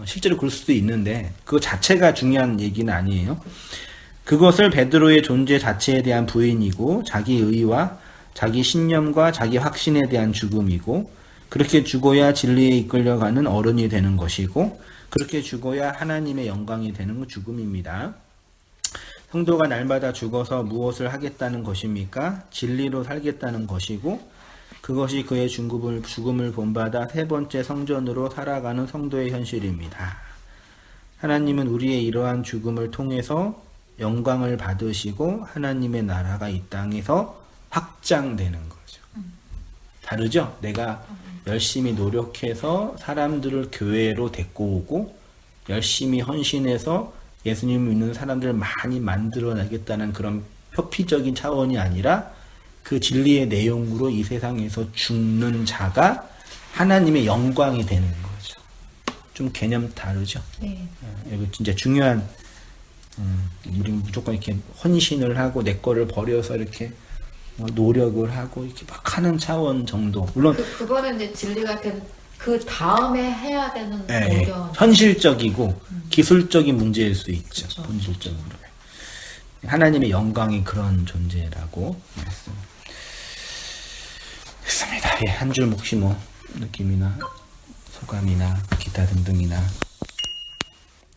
실제로 그럴 수도 있는데 그거 자체가 중요한 얘기는 아니에요. 그것을 베드로의 존재 자체에 대한 부인이고 자기 의와 자기 신념과 자기 확신에 대한 죽음이고 그렇게 죽어야 진리에 이끌려가는 어른이 되는 것이고 그렇게 죽어야 하나님의 영광이 되는 죽음입니다. 성도가 날마다 죽어서 무엇을 하겠다는 것입니까? 진리로 살겠다는 것이고 그것이 그의 죽음을 본받아 세 번째 성전으로 살아가는 성도의 현실입니다. 하나님은 우리의 이러한 죽음을 통해서 영광을 받으시고 하나님의 나라가 이 땅에서 확장되는 거죠. 다르죠? 내가 열심히 노력해서 사람들을 교회로 데리고 오고 열심히 헌신해서 예수님 믿는 사람들을 많이 만들어내겠다는 그런 표피적인 차원이 아니라 그 진리의 내용으로 이 세상에서 죽는 자가 하나님의 영광이 되는 거죠. 좀 개념 다르죠? 네. 이거 진짜 중요한 우리 무조건 이렇게 헌신을 하고 내 거를 버려서 이렇게 노력을 하고 이렇게 막 하는 차원 정도. 물론 그거는 이제 진리가 된 그 다음에 해야 되는 예, 어려운 현실적이고 기술적인 문제일 수 있죠. 그쵸. 본질적으로. 하나님의 영광이 그런 존재라고 했습니다. 예, 한 줄 혹시 뭐 느낌이나 소감이나 기타 등등이나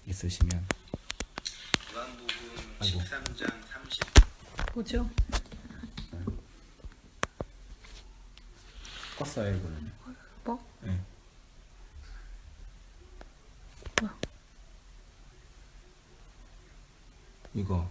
있으시면. 아이고. 13장 30. 뭐죠? 껐어요 이거는. 뭐? 네. 뭐야? 이거